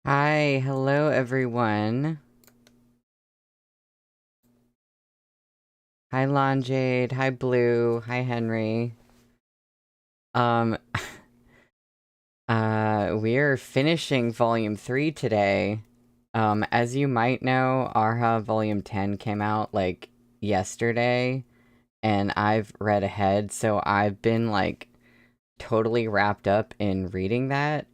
Hi, hello everyone. Hi Lonjade, hi Blue, hi Henry. Um, we're finishing Volume 3 today. As you might know, Arha Volume 10 came out, like, yesterday, and I've read ahead, so I've been, like, totally wrapped up in reading that,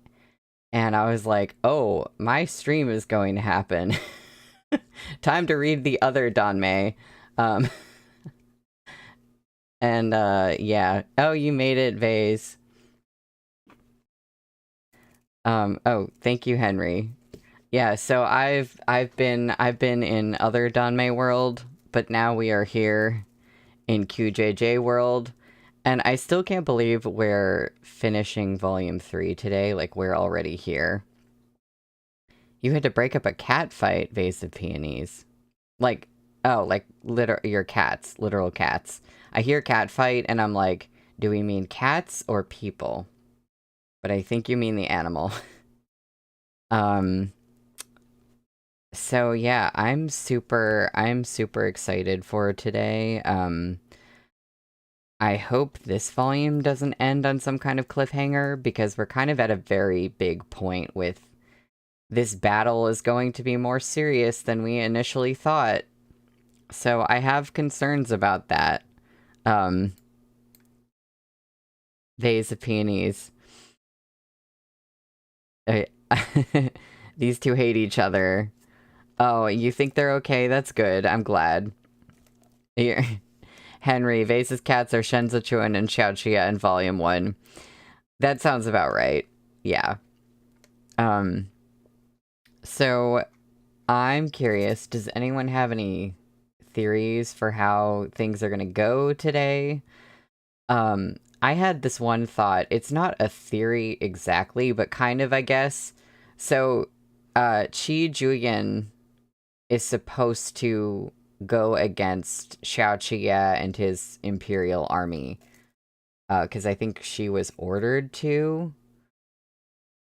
and I was like, oh, my stream is going to happen. Time to read the other Danmei. Um, And yeah. Oh, you made it, Vase. Oh, thank you, Henry. Yeah, so I've been in other Danmei world, but now we are here in QJJ world. And I still can't believe we're finishing volume 3 today, like we're already here. You had to break up a cat fight, Vase of Peonies. Like, oh, like your cats, literal cats. I hear cat fight and I'm like, do we mean cats or people? But I think you mean the animal. um, so yeah, I'm super excited for today. I hope this volume doesn't end on some kind of cliffhanger because we're kind of at a very big point with this battle is going to be more serious than we initially thought. So I have concerns about that. Um, Vase of Peonies. Uh, These two hate each other. Oh, you think they're okay? That's good. I'm glad. Here. Henry, Vase's cats are Shenza Chuan and Xiaoqia in Volume 1. That sounds about right. Yeah. Um, so I'm curious, does anyone have any theories for how things are gonna go today? I had this one thought. It's not a theory exactly, but kind of, I guess. So, Qi Juyin is supposed to go against Xiao Qia and his Imperial army. Because I think she was ordered to.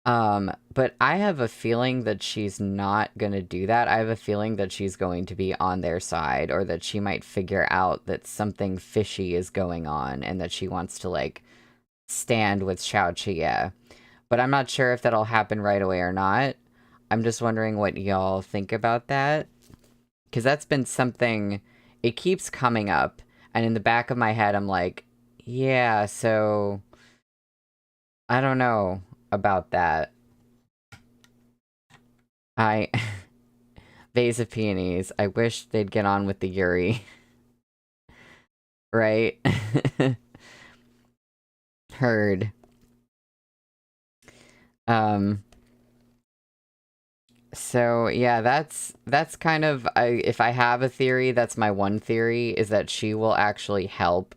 But I have a feeling that she's not gonna do that. I have a feeling that she's going to be on their side, or that she might figure out that something fishy is going on, and that she wants to, like, stand with Xiao Qia. But I'm not sure if that'll happen right away or not. I'm just wondering what y'all think about that. Because that's been something, it keeps coming up, and in the back of my head, I'm like, yeah, so I don't know about that. I Vase of Peonies. I wish they'd get on with the Yuri. Right? Heard. Um so yeah, that's kind of if I have a theory, that's my one theory, is that she will actually help.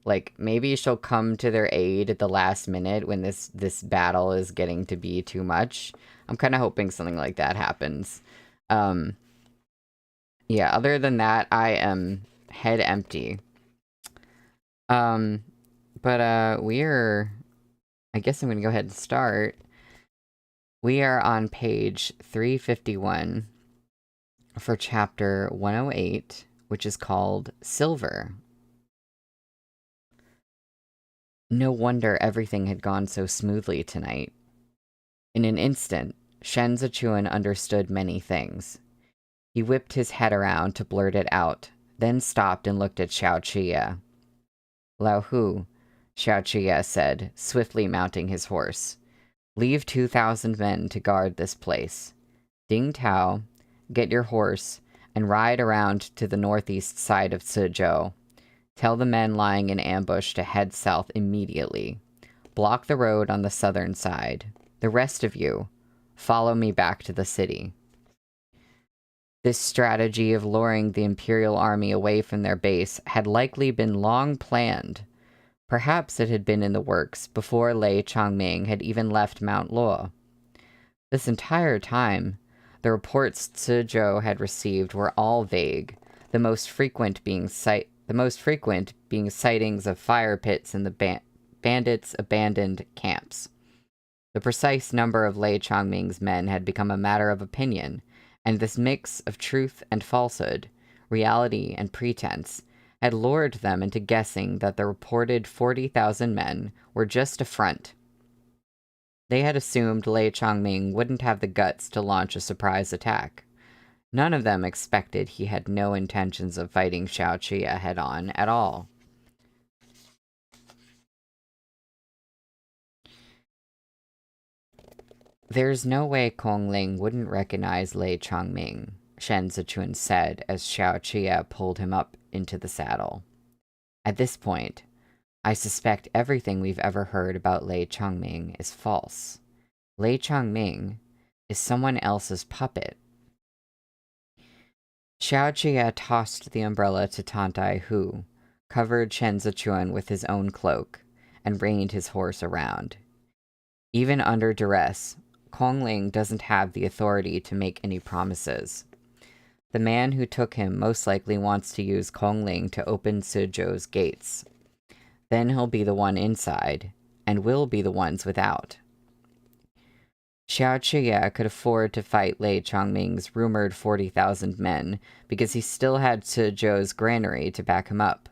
Like, maybe she'll come to their aid at the last minute when this battle is getting to be too much. I'm kind of hoping something like that happens. Um yeah, other than that, I am head empty. Um but we're I guess I'm gonna go ahead and start. We are on page 351 for chapter 108, which is called Silver. No wonder everything had gone so smoothly tonight. In an instant, Shen Zichuan understood many things. He whipped his head around to blurt it out, then stopped and looked at Xiao Qia. Lao Hu, Xiao Qia said, swiftly mounting his horse. Leave 2,000 men to guard this place. Ding Tao, get your horse, and ride around to the northeast side of Suzhou. Tell the men lying in ambush to head south immediately. Block the road on the southern side. The rest of you, follow me back to the city. This strategy of luring the Imperial army away from their base had likely been long planned. Perhaps it had been in the works before Lei Changming had even left Mount Luo. This entire time, the reports Suzhou had received were all vague, the most frequent being sightings of fire pits in the bandits' abandoned camps. The precise number of Lei Chongming's men had become a matter of opinion, and this mix of truth and falsehood, reality and pretense, had lured them into guessing that the reported 40,000 men were just a front. They had assumed Lei Chongming wouldn't have the guts to launch a surprise attack. None of them expected he had no intentions of fighting Xiao Qia head-on at all. There's no way Kong Ling wouldn't recognize Lei Chongming, Shen Zichun said as Xiao Qia pulled him up into the saddle. At this point, I suspect everything we've ever heard about Lei Chongming is false. Lei Chongming is someone else's puppet. Xiao Jia tossed the umbrella to Tantai Hu, covered Shen Zichuan with his own cloak, and reined his horse around. Even under duress, Kong Ling doesn't have the authority to make any promises. The man who took him most likely wants to use Kong Ling to open Suzhou's gates. Then he'll be the one inside, and we'll be the ones without. Xiao Qia could afford to fight Lei Chongming's rumored 40,000 men because he still had Suzhou's granary to back him up.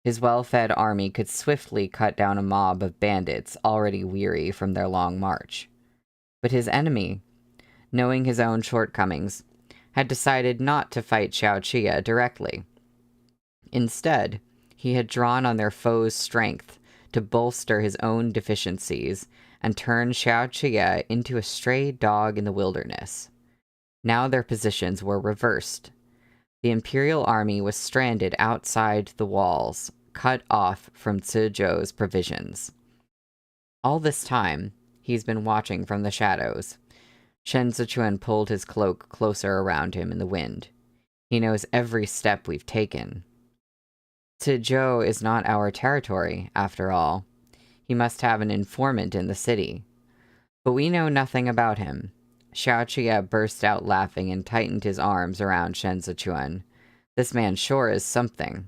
His well-fed army could swiftly cut down a mob of bandits already weary from their long march. But his enemy, knowing his own shortcomings, had decided not to fight Xiao Qia directly. Instead, he had drawn on their foe's strength to bolster his own deficiencies and turn Xiao Qia into a stray dog in the wilderness. Now their positions were reversed. The Imperial Army was stranded outside the walls, cut off from Suzhou's provisions. All this time, he's been watching from the shadows. Shen Zichuan pulled his cloak closer around him in the wind. He knows every step we've taken. Suzhou is not our territory, after all. He must have an informant in the city. But we know nothing about him. Xiao Qia burst out laughing and tightened his arms around Shen Zichuan. This man sure is something.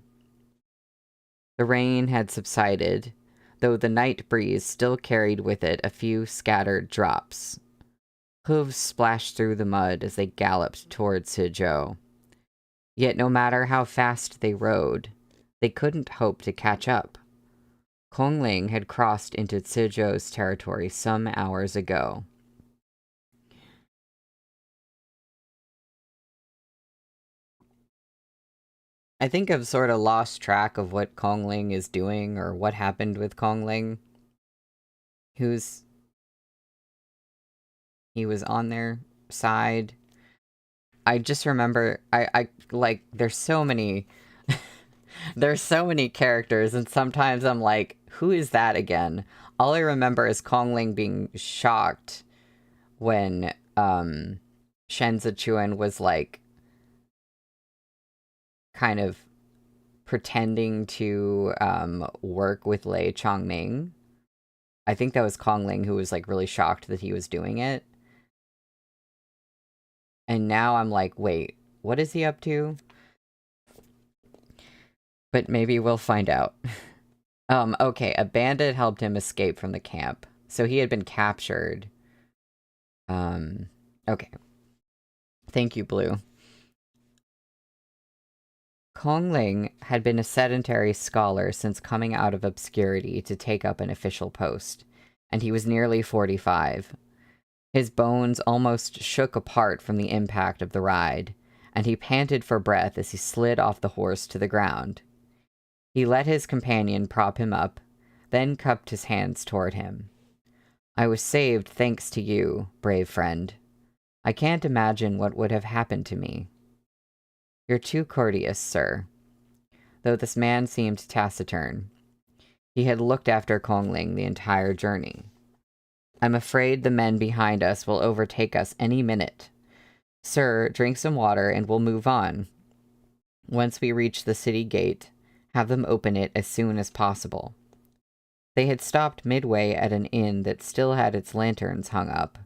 The rain had subsided, though the night breeze still carried with it a few scattered drops. Hooves splashed through the mud as they galloped toward Suzhou. Yet no matter how fast they rode, they couldn't hope to catch up. Kong Ling had crossed into Suzhou's territory some hours ago. I think I've sort of lost track of what Kong Ling is doing or what happened with Kong Ling. He was on their side. I just remember, like, there's so many characters, and sometimes I'm like, who is that again? All I remember is Kong Ling being shocked when, Shen Zichuan was, like, kind of pretending to, work with Lei Chongming. I think that was Kong Ling who was, like, really shocked that he was doing it. And now I'm like, wait, what is he up to? But maybe we'll find out. Okay, a bandit helped him escape from the camp. So he had been captured. Okay. Thank you, Blue. Kong Ling had been a sedentary scholar since coming out of obscurity to take up an official post, and he was nearly 45. His bones almost shook apart from the impact of the ride, and he panted for breath as he slid off the horse to the ground. He let his companion prop him up, then cupped his hands toward him. I was saved thanks to you, brave friend. I can't imagine what would have happened to me. You're too courteous, sir. Though this man seemed taciturn. He had looked after Kong Ling the entire journey. I'm afraid the men behind us will overtake us any minute. Sir, drink some water and we'll move on. Once we reach the city gate, have them open it as soon as possible. They had stopped midway at an inn that still had its lanterns hung up.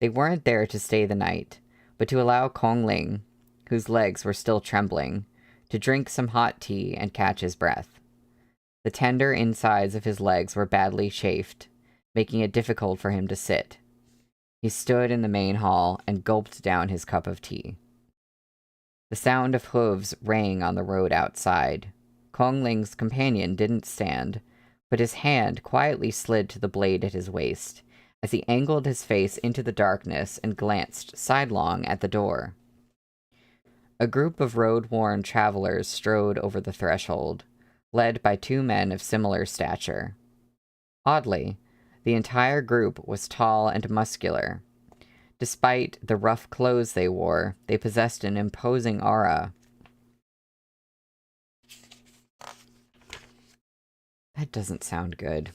They weren't there to stay the night, but to allow Kong Ling, whose legs were still trembling, to drink some hot tea and catch his breath. The tender insides of his legs were badly chafed, making it difficult for him to sit. He stood in the main hall and gulped down his cup of tea. The sound of hooves rang on the road outside. Kong Ling's companion didn't stand, but his hand quietly slid to the blade at his waist as he angled his face into the darkness and glanced sidelong at the door. A group of road-worn travelers strode over the threshold, led by two men of similar stature. Oddly, the entire group was tall and muscular. Despite the rough clothes they wore, they possessed an imposing aura. That doesn't sound good.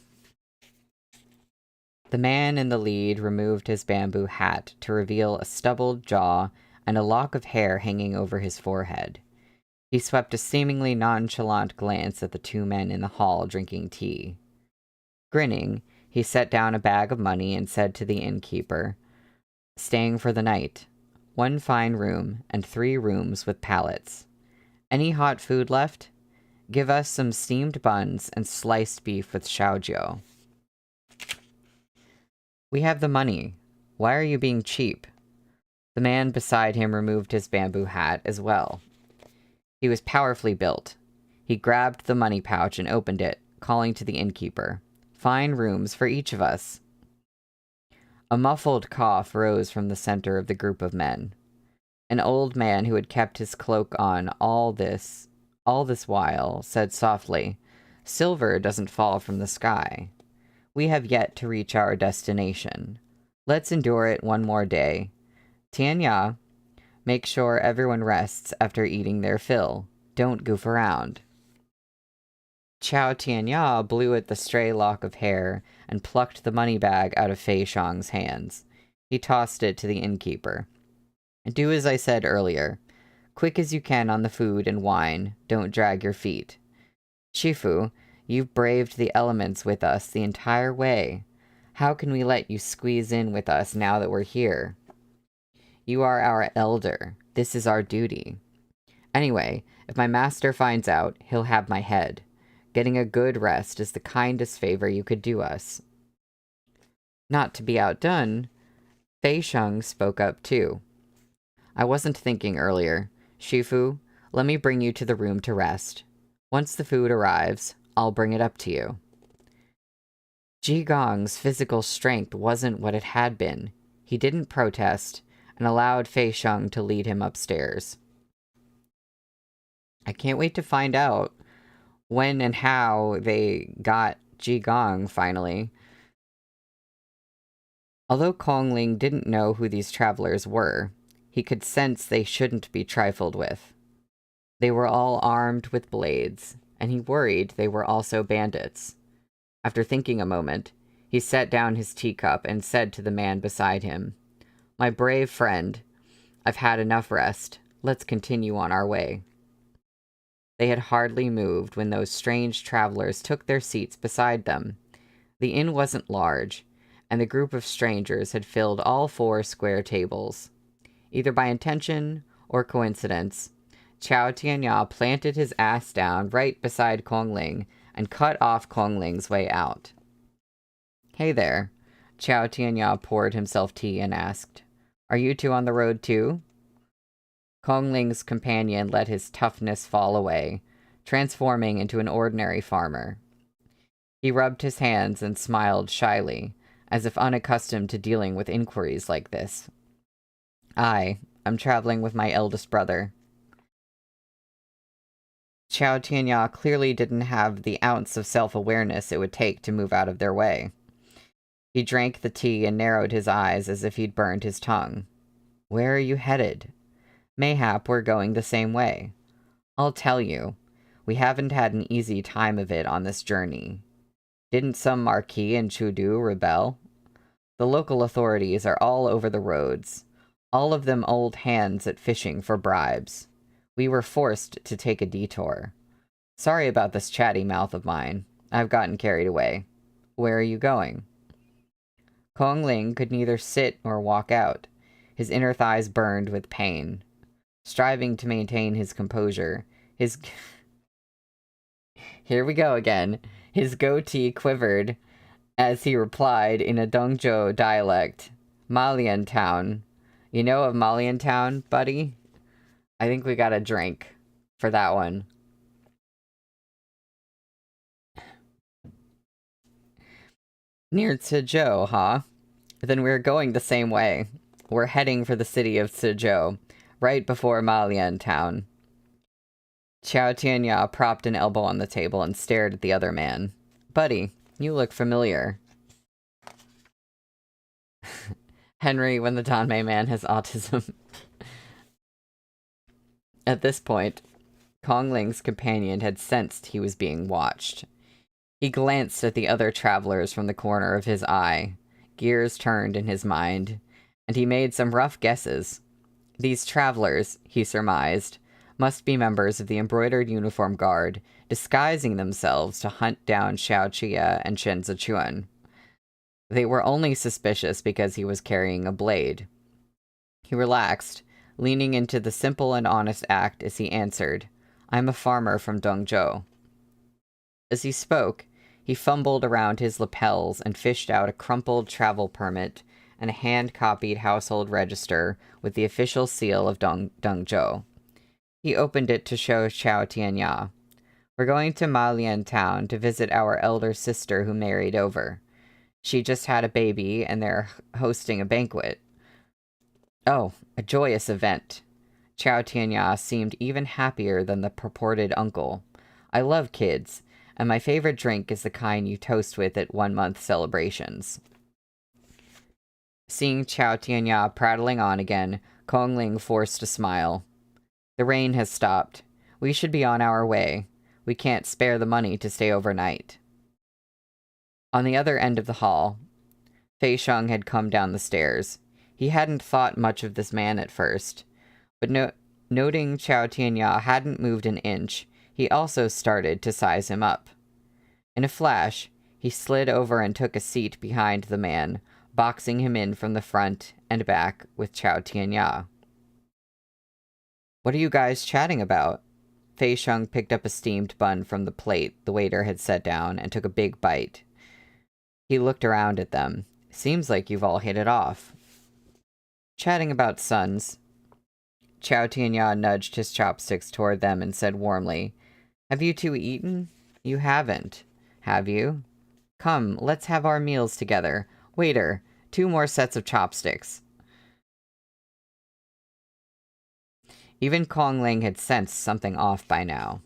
The man in the lead removed his bamboo hat to reveal a stubbled jaw and a lock of hair hanging over his forehead. He swept a seemingly nonchalant glance at the two men in the hall drinking tea. Grinning, he set down a bag of money and said to the innkeeper, "Staying for the night. 1 fine room and 3 rooms with pallets. Any hot food left? Give us some steamed buns and sliced beef with xiaojiu." "We have the money. Why are you being cheap?" The man beside him removed his bamboo hat as well. He was powerfully built. He grabbed the money pouch and opened it, calling to the innkeeper, "Fine rooms for each of us." A muffled cough rose from the center of the group of men. An old man who had kept his cloak on all this while said softly, "Silver doesn't fall from the sky. We have yet to reach our destination. Let's endure it one more day. Tianya, make sure everyone rests after eating their fill. Don't goof around." Chao Tianya blew at the stray lock of hair and plucked the money bag out of Fei Shang's hands. He tossed it to the innkeeper. "Do as I said earlier. Quick as you can on the food and wine. Don't drag your feet. Shifu, you've braved the elements with us the entire way. How can we let you squeeze in with us now that we're here? You are our elder. This is our duty. Anyway, if my master finds out, he'll have my head. Getting a good rest is the kindest favor you could do us." Not to be outdone, Fei Sheng spoke up too. "I wasn't thinking earlier. Shifu, let me bring you to the room to rest. Once the food arrives, I'll bring it up to you." Ji Gong's physical strength wasn't what it had been. He didn't protest and allowed Fei Sheng to lead him upstairs. I can't wait to find out when and how they got Ji Gong finally. Although Kong Ling didn't know who these travelers were, he could sense they shouldn't be trifled with. They were all armed with blades, and he worried they were also bandits. After thinking a moment, he set down his teacup and said to the man beside him, "My brave friend, I've had enough rest. Let's continue on our way." They had hardly moved when those strange travelers took their seats beside them. The inn wasn't large, and the group of strangers had filled all 4 square tables. Either by intention or coincidence, Chao Tianya planted his ass down right beside Kong Ling and cut off Kong Ling's way out. "Hey there." Chao Tianya poured himself tea and asked, "Are you two on the road too?" Kong Ling's companion let his toughness fall away, transforming into an ordinary farmer. He rubbed his hands and smiled shyly, as if unaccustomed to dealing with inquiries like this. I'm traveling with my eldest brother." Chao Tianya clearly didn't have the ounce of self-awareness it would take to move out of their way. He drank the tea and narrowed his eyes as if he'd burned his tongue. "Where are you headed?" "Mayhap we're going the same way. I'll tell you, we haven't had an easy time of it on this journey. Didn't some marquis in Chudu rebel? The local authorities are all over the roads, all of them old hands at fishing for bribes. We were forced to take a detour. Sorry about this chatty mouth of mine. I've gotten carried away. Where are you going?" Kong Ling could neither sit nor walk out. His inner thighs burned with pain. Striving to maintain his composure, Here we go again. His goatee quivered as he replied in a Dongzhou dialect. Malian Town. You know of Malian Town, buddy? I think we got a drink for that one. Near Zhezhou, huh? Then we're going the same way. We're heading for the city of Zhezhou, right before Malian Town. Xiao Tianya propped an elbow on the table and stared at the other man. Buddy, you look familiar. Henry, when the Danmei man has autism. At this point, Kongling's companion had sensed he was being watched. He glanced at the other travelers from the corner of his eye. Gears turned in his mind, and he made some rough guesses. These travelers, he surmised, must be members of the embroidered uniform guard, disguising themselves to hunt down Xiao Chia and Shen Zichuan. They were only suspicious because he was carrying a blade. He relaxed, leaning into the simple and honest act as he answered, I'm a farmer from Dongzhou. As he spoke, he fumbled around his lapels and fished out a crumpled travel permit and a hand-copied household register with the official seal of Dongzhou. He opened it to show Xiao Tianya. We're going to Malian Town to visit our elder sister who married over. She just had a baby and they're hosting a banquet. Oh, a joyous event. Xiao Tianya seemed even happier than the purported uncle. I love kids, and my favorite drink is the kind you toast with at 1-month celebrations. Seeing Xiao Tianya prattling on again, Kongling forced a smile. The rain has stopped. We should be on our way. We can't spare the money to stay overnight. On the other end of the hall, Fei Sheng had come down the stairs. He hadn't thought much of this man at first, but noting Xiao Tianya hadn't moved an inch, he also started to size him up. In a flash, he slid over and took a seat behind the man, boxing him in from the front and back with Xiao Tianya. What are you guys chatting about? Fei Sheng picked up a steamed bun from the plate the waiter had set down and took a big bite. He looked around at them. Seems like you've all hit it off. Chatting about sons. Xiao Tianya nudged his chopsticks toward them and said warmly, Have you two eaten? You haven't, have you? Come, let's have our meals together. Waiter, 2 more sets of chopsticks. Even Kongling had sensed something off by now.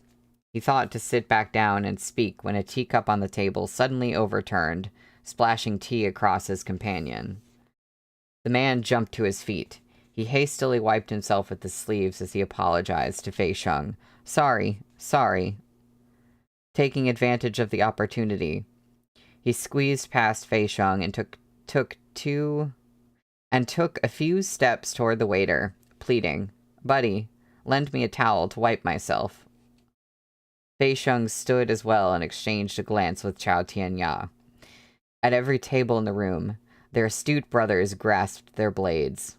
He thought to sit back down and speak when a teacup on the table suddenly overturned, splashing tea across his companion. The man jumped to his feet. He hastily wiped himself with his sleeves as he apologized to Fei Sheng. Sorry. Taking advantage of the opportunity, he squeezed past Fei Sheng and took a few steps toward the waiter, pleading, Buddy, lend me a towel to wipe myself. Fei Sheng stood as well and exchanged a glance with Xiao Tianya. At every table in the room, their astute brothers grasped their blades.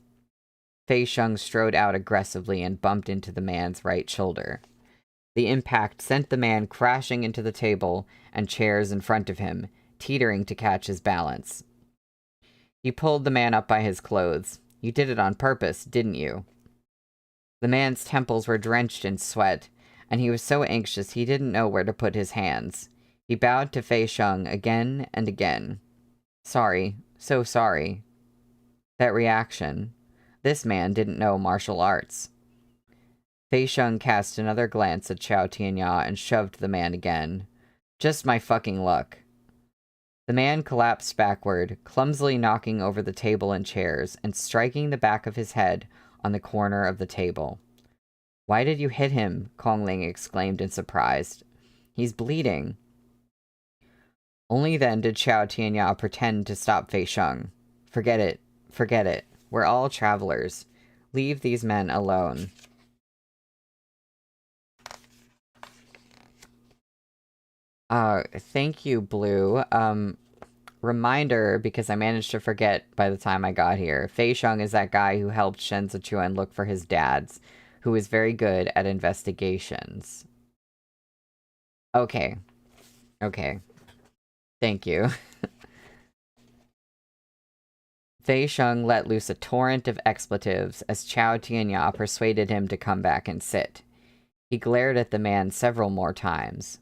Fei Sheng strode out aggressively and bumped into the man's right shoulder. The impact sent the man crashing into the table and chairs in front of him, teetering to catch his balance. He pulled the man up by his clothes. You did it on purpose, didn't you? The man's temples were drenched in sweat, and he was so anxious he didn't know where to put his hands. He bowed to Fei Sheng again and again. Sorry, so sorry. That reaction. This man didn't know martial arts. Fei Sheng cast another glance at Xiao Tianya and shoved the man again. Just my fucking luck. The man collapsed backward, clumsily knocking over the table and chairs and striking the back of his head on the corner of the table. Why did you hit him? Kongling exclaimed in surprise. He's bleeding. Only then did Xiao Tianya pretend to stop Fei Sheng. Forget it. We're all travelers. Leave these men alone. Thank you, Blue. Reminder, because I managed to forget by the time I got here. Fei Sheng is that guy who helped Shen Zichuan look for his dads, who is very good at investigations. Okay. Thank you. Fei Sheng let loose a torrent of expletives as Chao Tianya persuaded him to come back and sit. He glared at the man several more times.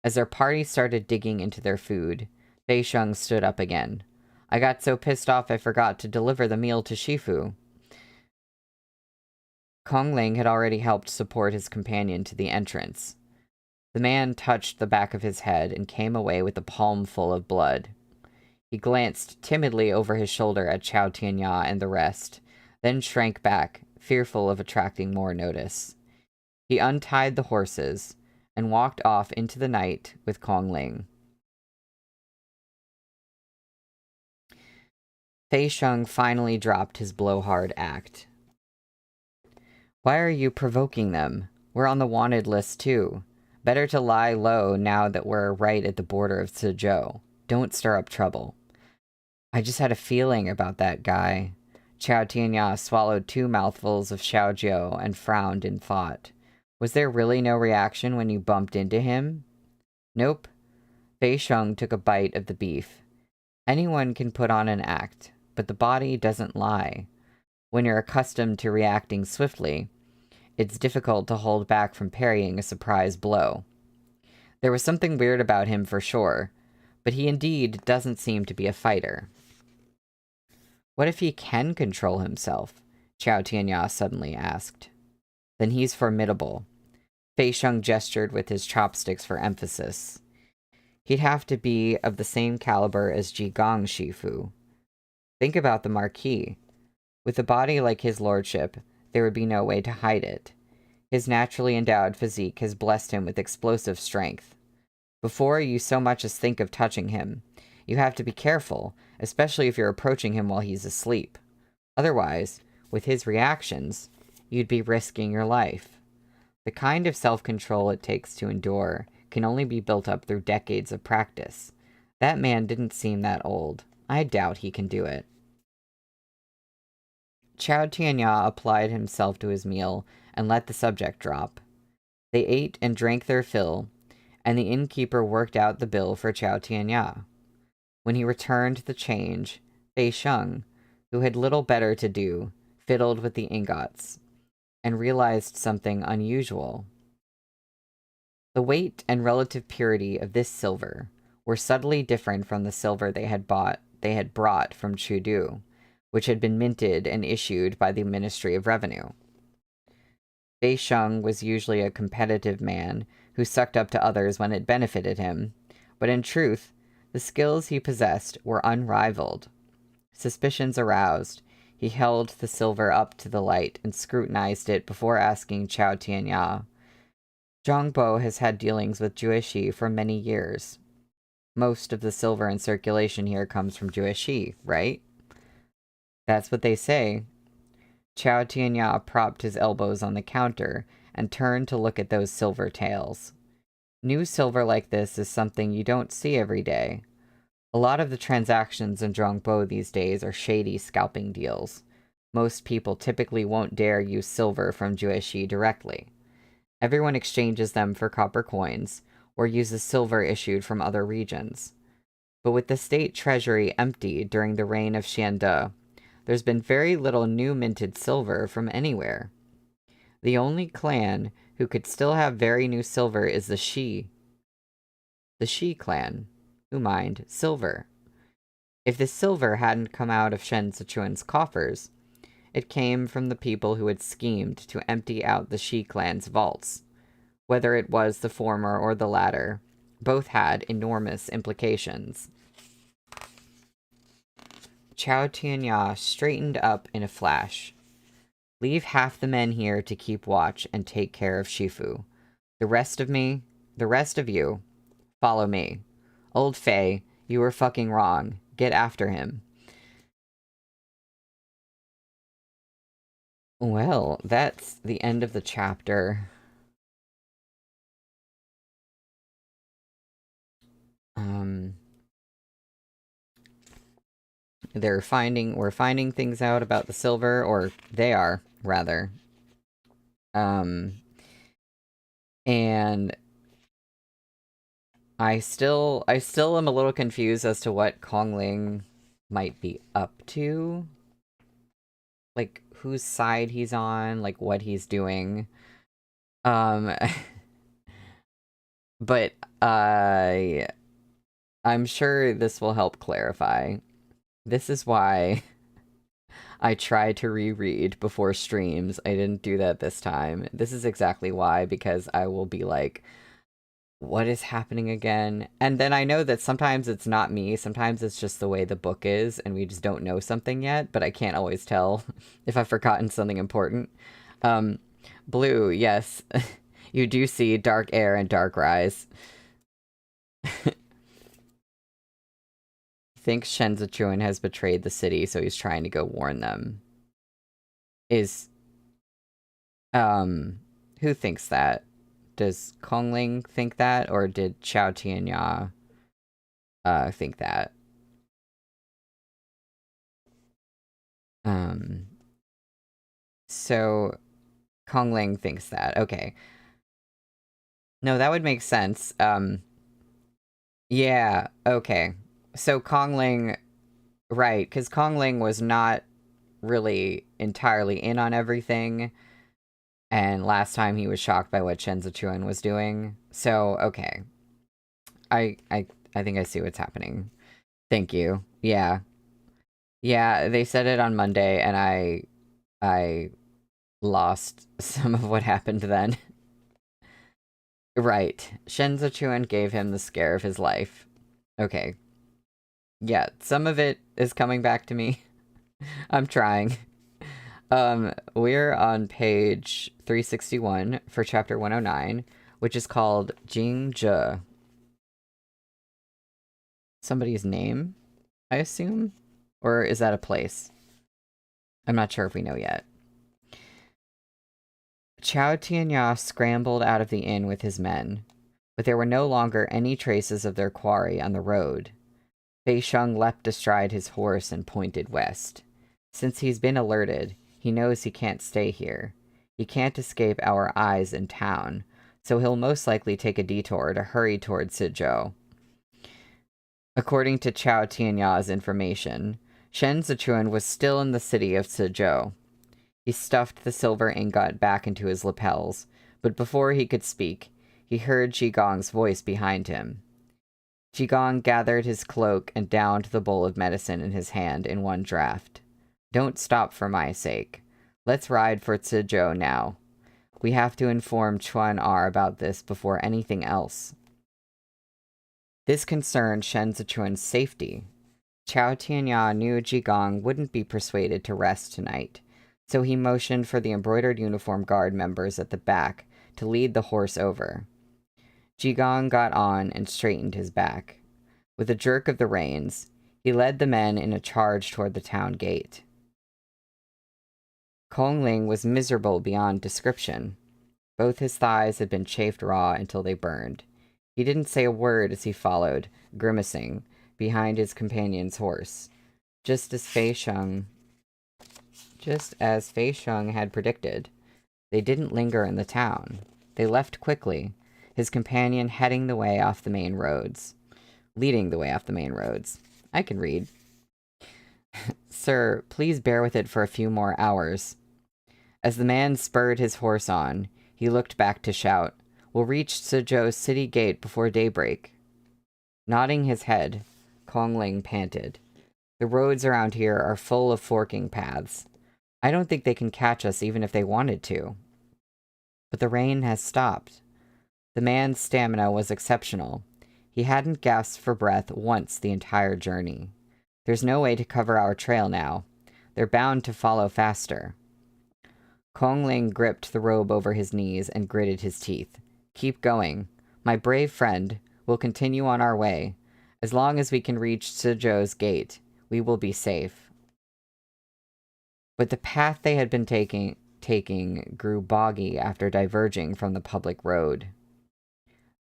As their party started digging into their food, Fei Sheng stood up again. I got so pissed off I forgot to deliver the meal to Shifu. Kongling had already helped support his companion to the entrance. The man touched the back of his head and came away with a palm full of blood. He glanced timidly over his shoulder at Chao Tianya and the rest, then shrank back, fearful of attracting more notice. He untied the horses and walked off into the night with Kongling. Fei Sheng finally dropped his blowhard act. Why are you provoking them? We're on the wanted list too. Better to lie low now that we're right at the border of Suzhou. Don't stir up trouble. I just had a feeling about that guy. Chao Tianya swallowed 2 mouthfuls of xiaojiu and frowned in thought. Was there really no reaction when you bumped into him? Nope. Fei Sheng took a bite of the beef. Anyone can put on an act, but the body doesn't lie. When you're accustomed to reacting swiftly, it's difficult to hold back from parrying a surprise blow. There was something weird about him for sure, but he indeed doesn't seem to be a fighter. What if he can control himself? Chao Tianya suddenly asked. Then he's formidable. Fei Sheng gestured with his chopsticks for emphasis. He'd have to be of the same caliber as Ji Gong Shifu. Think about the Marquis. With a body like his lordship, there would be no way to hide it. His naturally endowed physique has blessed him with explosive strength. Before you so much as think of touching him, you have to be careful, especially if you're approaching him while he's asleep. Otherwise, with his reactions, you'd be risking your life. The kind of self-control it takes to endure can only be built up through decades of practice. That man didn't seem that old. I doubt he can do it. Chao Tianya applied himself to his meal and let the subject drop. They ate and drank their fill, and the innkeeper worked out the bill for Chao Tianya. When he returned the change, Fei Sheng, who had little better to do, fiddled with the ingots, and realized something unusual. The weight and relative purity of this silver were subtly different from the silver they had brought from Chudu, which had been minted and issued by the Ministry of Revenue. Fei Sheng was usually a competitive man who sucked up to others when it benefited him, but in truth, the skills he possessed were unrivaled. Suspicions aroused, he held the silver up to the light and scrutinized it before asking Chao Tianya. Zhongbo has had dealings with Jueshi for many years. Most of the silver in circulation here comes from Jueshi, right? That's what they say. Chao Tianya propped his elbows on the counter and turned to look at those silver tails. New silver like this is something you don't see every day. A lot of the transactions in Zhongbo these days are shady scalping deals. Most people typically won't dare use silver from Jueshi directly. Everyone exchanges them for copper coins, or uses silver issued from other regions. But with the state treasury empty during the reign of Xiande, there's been very little new minted silver from anywhere. The only clan who could still have very new silver is the Shi. The Shi clan, who mined silver. If the silver hadn't come out of Shen Sichuan's coffers, it came from the people who had schemed to empty out the Shi clan's vaults. Whether it was the former or the latter, both had enormous implications. Chao Tianya straightened up in a flash. Leave half the men here to keep watch and take care of Shifu. The rest of you, follow me. Old Fei, you were fucking wrong. Get after him. Well, that's the end of the chapter. We're finding things out about the silver, or they are, rather. And I still am a little confused as to what Kongling might be up to. Like, whose side he's on, like, what he's doing. But, I'm sure this will help clarify. This is why I try to reread before streams. I didn't do that this time. This is exactly why, because I will be like, what is happening again? And then I know that sometimes it's not me, sometimes it's just the way the book is, and we just don't know something yet, but I can't always tell if I've forgotten something important. Blue, yes, you do see dark air and dark rise. Thinks Shen Zichuan has betrayed the city, so he's trying to go warn them. Who thinks that? Does Kongling think that, or did Chao Tianya think that? So Kongling thinks that. Okay. No, that would make sense. Yeah, okay. So Kongling, right, because Kongling was not really entirely in on everything, and last time he was shocked by what Shen Zichuan was doing. So, okay. I think I see what's happening. Thank you. Yeah. Yeah, they said it on Monday, and I lost some of what happened then. Right. Shen Zichuan gave him the scare of his life. Okay. Yeah, some of it is coming back to me. I'm trying. We're on page 361 for chapter 109, which is called Jingzhe. Somebody's name, I assume? Or is that a place? I'm not sure if we know yet. Chao Tianya scrambled out of the inn with his men, but there were no longer any traces of their quarry on the road. Fei Sheng leapt astride his horse and pointed west. Since he's been alerted, he knows he can't stay here. He can't escape our eyes in town, so he'll most likely take a detour to hurry toward Sizhou. According to Chao Tianya's information, Shen Zichuan was still in the city of Sizhou. He stuffed the silver ingot back into his lapels, but before he could speak, he heard Qigong's voice behind him. Qigong gathered his cloak and downed the bowl of medicine in his hand in one draught. Don't stop for my sake. Let's ride for Sizhou now. We have to inform Chuan Er about this before anything else. This concerned Shen Zichuan's safety. Chao Tianya knew Qigong wouldn't be persuaded to rest tonight, so he motioned for the embroidered uniform guard members at the back to lead the horse over. Qigong got on and straightened his back. With a jerk of the reins, he led the men in a charge toward the town gate. Kongling was miserable beyond description. Both his thighs had been chafed raw until they burned. He didn't say a word as he followed, grimacing, behind his companion's horse, just as Fei Sheng had predicted. They didn't linger in the town. They left quickly, his companion leading the way off the main roads. I can read. Sir, please bear with it for a few more hours. As the man spurred his horse on, he looked back to shout, "We'll reach Sizhou's city gate before daybreak." Nodding his head, Kongling panted. The roads around here are full of forking paths. I don't think they can catch us even if they wanted to. But the rain has stopped. The man's stamina was exceptional. He hadn't gasped for breath once the entire journey. There's no way to cover our trail now. They're bound to follow faster. Kongling gripped the robe over his knees and gritted his teeth. Keep going. My brave friend, we'll continue on our way. As long as we can reach Sizhou's gate, we will be safe. But the path they had been taking grew boggy after diverging from the public road.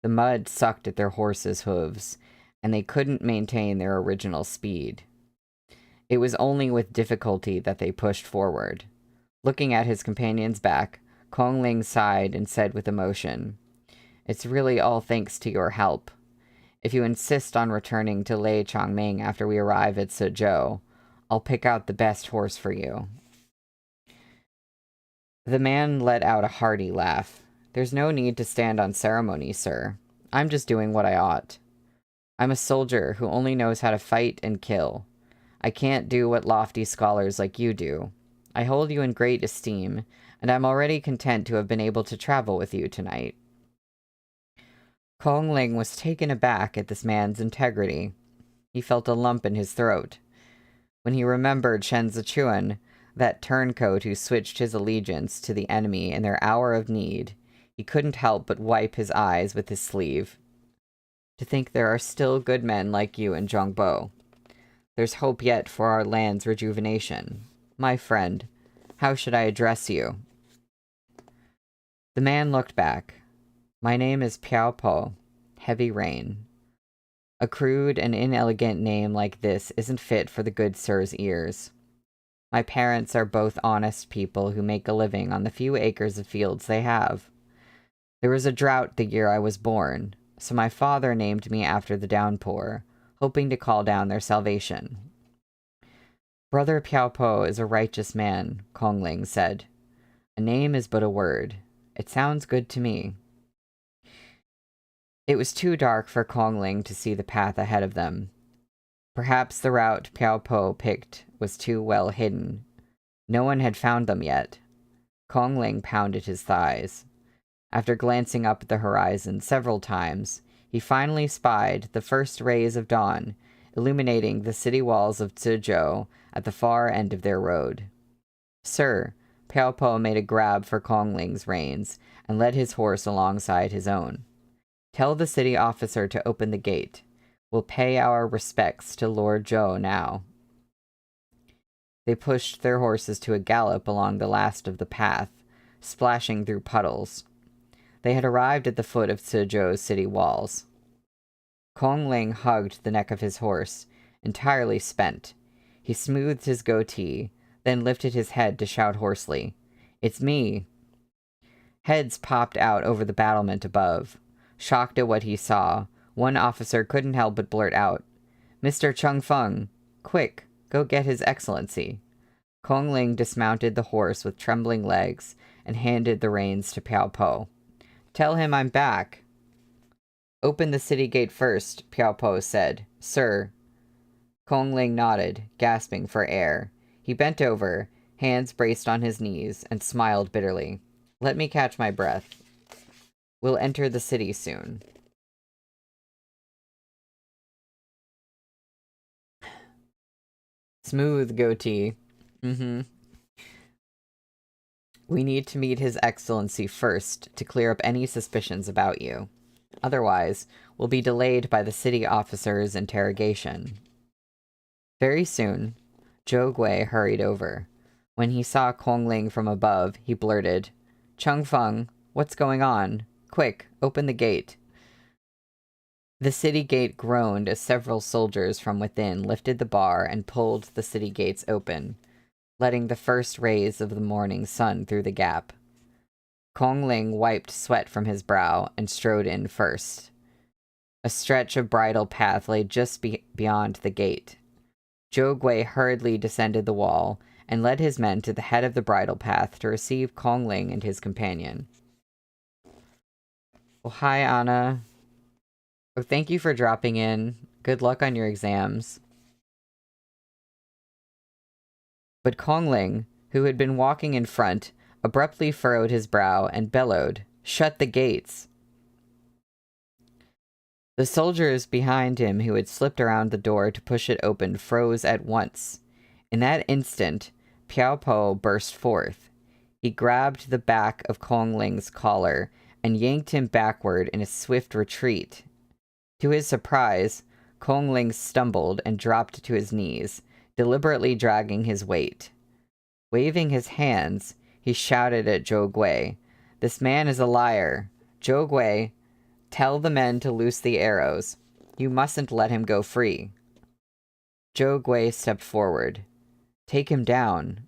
The mud sucked at their horses' hooves, and they couldn't maintain their original speed. It was only with difficulty that they pushed forward. Looking at his companion's back, Kongling sighed and said with emotion, "It's really all thanks to your help. If you insist on returning to Lei Changming after we arrive at Suzhou, I'll pick out the best horse for you." The man let out a hearty laugh. "There's no need to stand on ceremony, sir. I'm just doing what I ought. I'm a soldier who only knows how to fight and kill. I can't do what lofty scholars like you do. I hold you in great esteem, and I'm already content to have been able to travel with you tonight." Kong Ling was taken aback at this man's integrity. He felt a lump in his throat. When he remembered Shen Zichuan, that turncoat who switched his allegiance to the enemy in their hour of need, he couldn't help but wipe his eyes with his sleeve. "To think there are still good men like you in Zhongbo. There's hope yet for our land's rejuvenation. My friend, how should I address you?" The man looked back. "My name is Piao Po, Heavy Rain. A crude and inelegant name like this isn't fit for the good sir's ears. My parents are both honest people who make a living on the few acres of fields they have. There was a drought the year I was born, so my father named me after the downpour, hoping to call down their salvation." "Brother Piao Po is a righteous man," Kong Ling said. "A name is but a word. It sounds good to me." It was too dark for Kong Ling to see the path ahead of them. Perhaps the route Piao Po picked was too well hidden. No one had found them yet. Kong Ling pounded his thighs. After glancing up at the horizon several times, he finally spied the first rays of dawn, illuminating the city walls of Zizhou at the far end of their road. "Sir," Piao Po made a grab for Kong Ling's reins and led his horse alongside his own. "Tell the city officer to open the gate. We'll pay our respects to Lord Zhou now." They pushed their horses to a gallop along the last of the path, splashing through puddles. They had arrived at the foot of Zizhou's city walls. Kong Ling hugged the neck of his horse, entirely spent. He smoothed his goatee, then lifted his head to shout hoarsely, "It's me!" Heads popped out over the battlement above. Shocked at what he saw, one officer couldn't help but blurt out, "Mr. Chung Feng, quick, go get His Excellency." Kong Ling dismounted the horse with trembling legs and handed the reins to Piao Po. "Tell him I'm back." "Open the city gate first," Piao Po said. "Sir." Kong Ling nodded, gasping for air. He bent over, hands braced on his knees, and smiled bitterly. "Let me catch my breath. We'll enter the city soon." Smooth goatee. "We need to meet His Excellency first to clear up any suspicions about you. Otherwise, we'll be delayed by the city officer's interrogation." Very soon, Zhou Gui hurried over. When he saw Kong Ling from above, he blurted, "Chung Feng, what's going on? Quick, open the gate." The city gate groaned as several soldiers from within lifted the bar and pulled the city gates open, letting the first rays of the morning sun through the gap. Kong Ling wiped sweat from his brow and strode in first. A stretch of bridle path lay just beyond the gate. Zhou Gui hurriedly descended the wall and led his men to the head of the bridle path to receive Kong Ling and his companion. "Oh, hi, Anna. Oh, thank you for dropping in. Good luck on your exams." But Kong Ling, who had been walking in front, abruptly furrowed his brow and bellowed, "Shut the gates!" The soldiers behind him who had slipped around the door to push it open froze at once. In that instant, Piao Po burst forth. He grabbed the back of Kong Ling's collar and yanked him backward in a swift retreat. To his surprise, Kong Ling stumbled and dropped to his knees, deliberately dragging his weight. Waving his hands, he shouted at Zhou Gui, "This man is a liar. Zhou Gui, tell the men to loose the arrows. You mustn't let him go free." Zhou Gui stepped forward. "Take him down."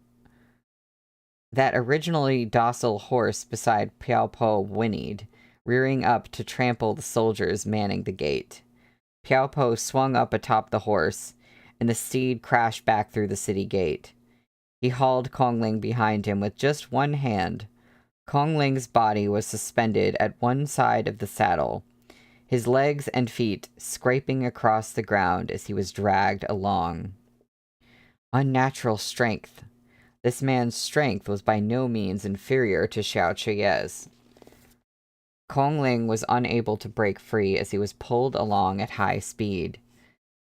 That originally docile horse beside Piao Po whinnied, rearing up to trample the soldiers manning the gate. Piao Po swung up atop the horse, and the steed crashed back through the city gate. He hauled Kongling behind him with just one hand. Kongling's body was suspended at one side of the saddle, his legs and feet scraping across the ground as he was dragged along. Unnatural strength. This man's strength was by no means inferior to Xiao Cheye's. Kongling was unable to break free as he was pulled along at high speed.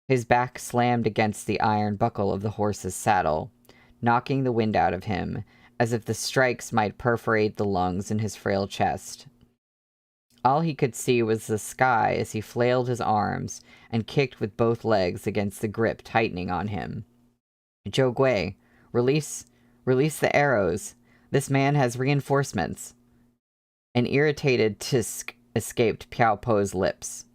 His back slammed against the iron buckle of the horse's saddle, knocking the wind out of him, as if the strikes might perforate the lungs in his frail chest. All he could see was the sky as he flailed his arms and kicked with both legs against the grip tightening on him. Zhou Gui, release the arrows. This man has reinforcements. An irritated tisk escaped Piao Po's lips.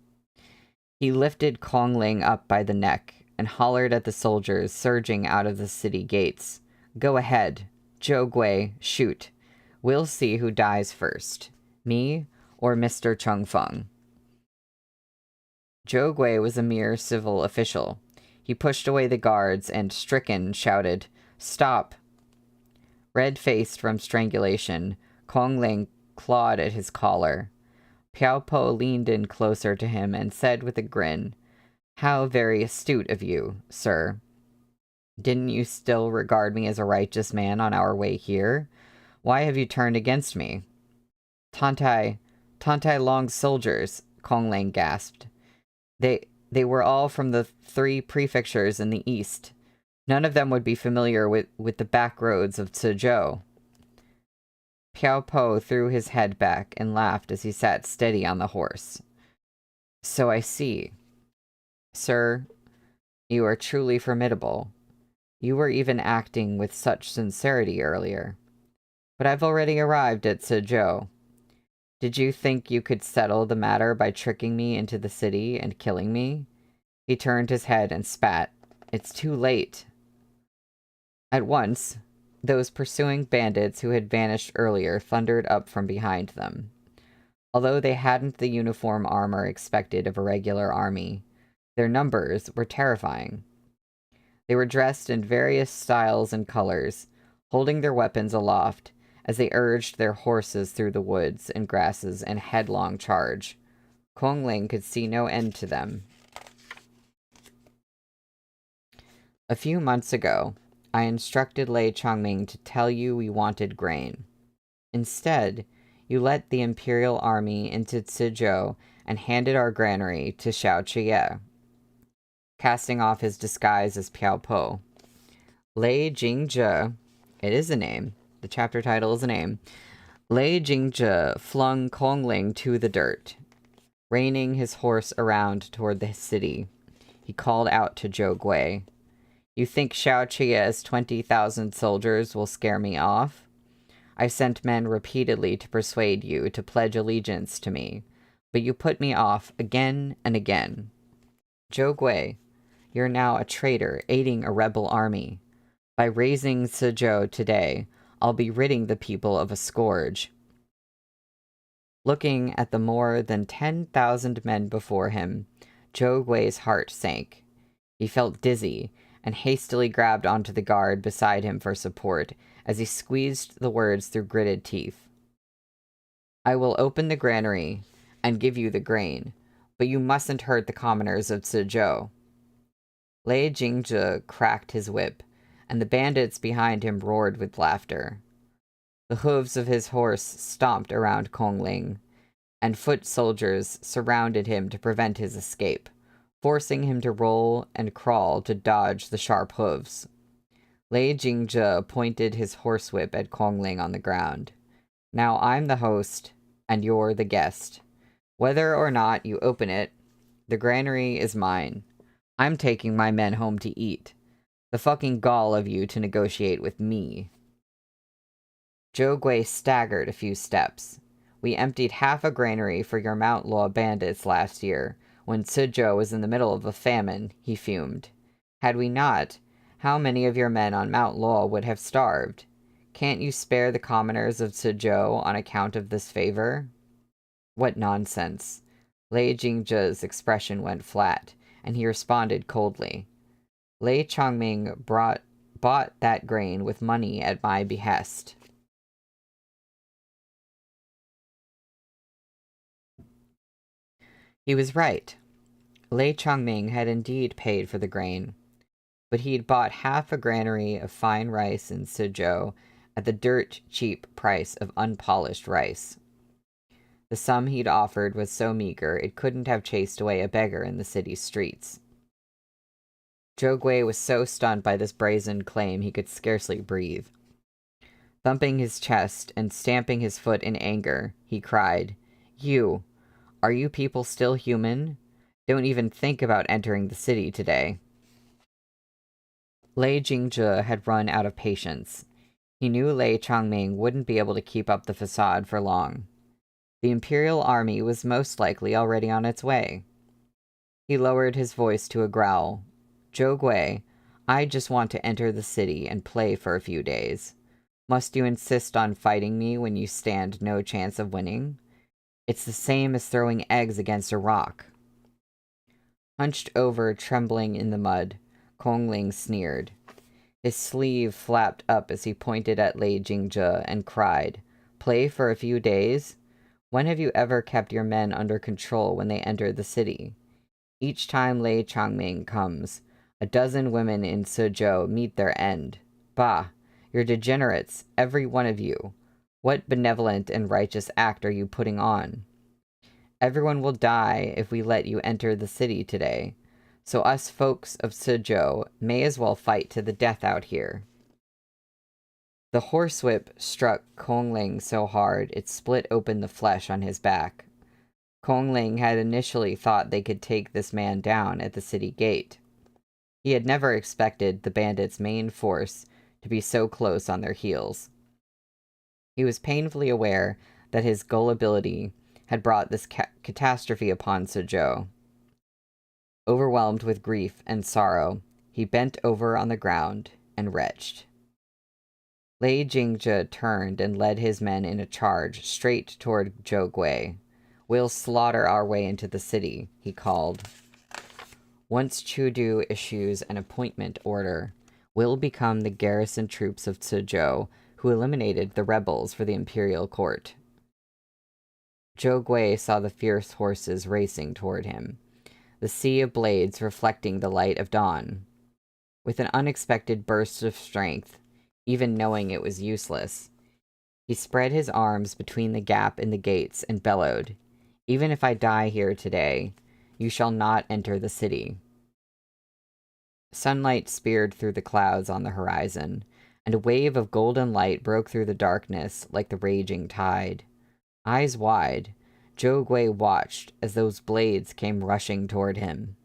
He lifted Kongling up by the neck and hollered at the soldiers surging out of the city gates. Go ahead. Zhou Gui, shoot. We'll see who dies first. Me or Mr. Chongfeng. Zhou Gui was a mere civil official. He pushed away the guards and, stricken, shouted, Stop! Red-faced from strangulation, Kongling clawed at his collar. Piao Po leaned in closer to him and said with a grin, How very astute of you, sir. Didn't you still regard me as a righteous man on our way here? Why have you turned against me? Tantai Long's soldiers, Kongling gasped. They were all from the 3 prefectures in the east. None of them would be familiar with the back roads of Zhezhou. Piao Po threw his head back and laughed as he sat steady on the horse. So I see. Sir, you are truly formidable. You were even acting with such sincerity earlier. But I've already arrived at Zhezhou. Did you think you could settle the matter by tricking me into the city and killing me? He turned his head and spat. It's too late. At once, those pursuing bandits who had vanished earlier thundered up from behind them. Although they hadn't the uniform armor expected of a regular army, their numbers were terrifying. They were dressed in various styles and colors, holding their weapons aloft as they urged their horses through the woods and grasses in headlong charge. Kongling could see no end to them. A few months ago, I instructed Lei Changming to tell you we wanted grain. Instead, you let the Imperial Army into Zhezhou and handed our granary to Xiao Cheye, casting off his disguise as Piao Po. Lei Jingzhe, it is a name, the chapter title is a name, Lei Jingzhe flung Kongling to the dirt. Reining his horse around toward the city, he called out to Zhou Gui, You think Xiao Cheye's 20,000 soldiers will scare me off? I sent men repeatedly to persuade you to pledge allegiance to me, but you put me off again and again. Zhou Gui, you're now a traitor aiding a rebel army. By raising Zhezhou today, I'll be ridding the people of a scourge. Looking at the more than 10,000 men before him, Zhou Gui's heart sank. He felt dizzy and hastily grabbed onto the guard beside him for support as he squeezed the words through gritted teeth. I will open the granary and give you the grain, but you mustn't hurt the commoners of Zhezhou. Lei Jingzhe cracked his whip, and the bandits behind him roared with laughter. The hooves of his horse stomped around Kongling, and foot soldiers surrounded him to prevent his escape, forcing him to roll and crawl to dodge the sharp hooves. Lei Jingzhe pointed his horsewhip at Kongling on the ground. Now I'm the host, and you're the guest. Whether or not you open it, the granary is mine. I'm taking my men home to eat. The fucking gall of you to negotiate with me. Zhou Gui staggered a few steps. We emptied half a granary for your Mount Law bandits last year, when Zhezhou was in the middle of a famine, he fumed. Had we not, how many of your men on Mount Law would have starved? Can't you spare the commoners of Zhezhou on account of this favor? What nonsense. Lei Jingzhe's expression went flat, and he responded coldly. Lei Chongming bought that grain with money at my behest. He was right. Lei Chongming had indeed paid for the grain, but he'd bought half a granary of fine rice in Suzhou at the dirt-cheap price of unpolished rice. The sum he'd offered was so meager it couldn't have chased away a beggar in the city's streets. Zhou Gui was so stunned by this brazen claim he could scarcely breathe. Thumping his chest and stamping his foot in anger, he cried, Are you people still human? Don't even think about entering the city today." Lei Jingzhe had run out of patience. He knew Lei Chongming wouldn't be able to keep up the facade for long. The Imperial Army was most likely already on its way. He lowered his voice to a growl. "Zhou Gui, I just want to enter the city and play for a few days. Must you insist on fighting me when you stand no chance of winning? It's the same as throwing eggs against a rock." Hunched over, trembling in the mud, Kongling sneered. His sleeve flapped up as he pointed at Lei Jingzhe and cried, "Play for a few days? When have you ever kept your men under control when they enter the city? Each time Lei Chongming comes, a dozen women in Suzhou meet their end. Bah! You're degenerates, every one of you. What benevolent and righteous act are you putting on? Everyone will die if we let you enter the city today, so us folks of Suzhou may as well fight to the death out here." The horsewhip struck Kongling so hard it split open the flesh on his back. Kongling had initially thought they could take this man down at the city gate. He had never expected the bandits' main force to be so close on their heels. He was painfully aware that his gullibility had brought this catastrophe upon Suzhou. Overwhelmed with grief and sorrow, he bent over on the ground and retched. Lei Jingzhe turned and led his men in a charge straight toward Zhou Gui. "We'll slaughter our way into the city," he called. "Once Chudu issues an appointment order, we'll become the garrison troops of Suzhou who eliminated the rebels for the imperial court." Zhou Gui saw the fierce horses racing toward him, the sea of blades reflecting the light of dawn. With an unexpected burst of strength, even knowing it was useless, he spread his arms between the gap in the gates and bellowed, "Even if I die here today, you shall not enter the city." Sunlight speared through the clouds on the horizon, and a wave of golden light broke through the darkness like the raging tide. Eyes wide, Zhou Gui watched as those blades came rushing toward him.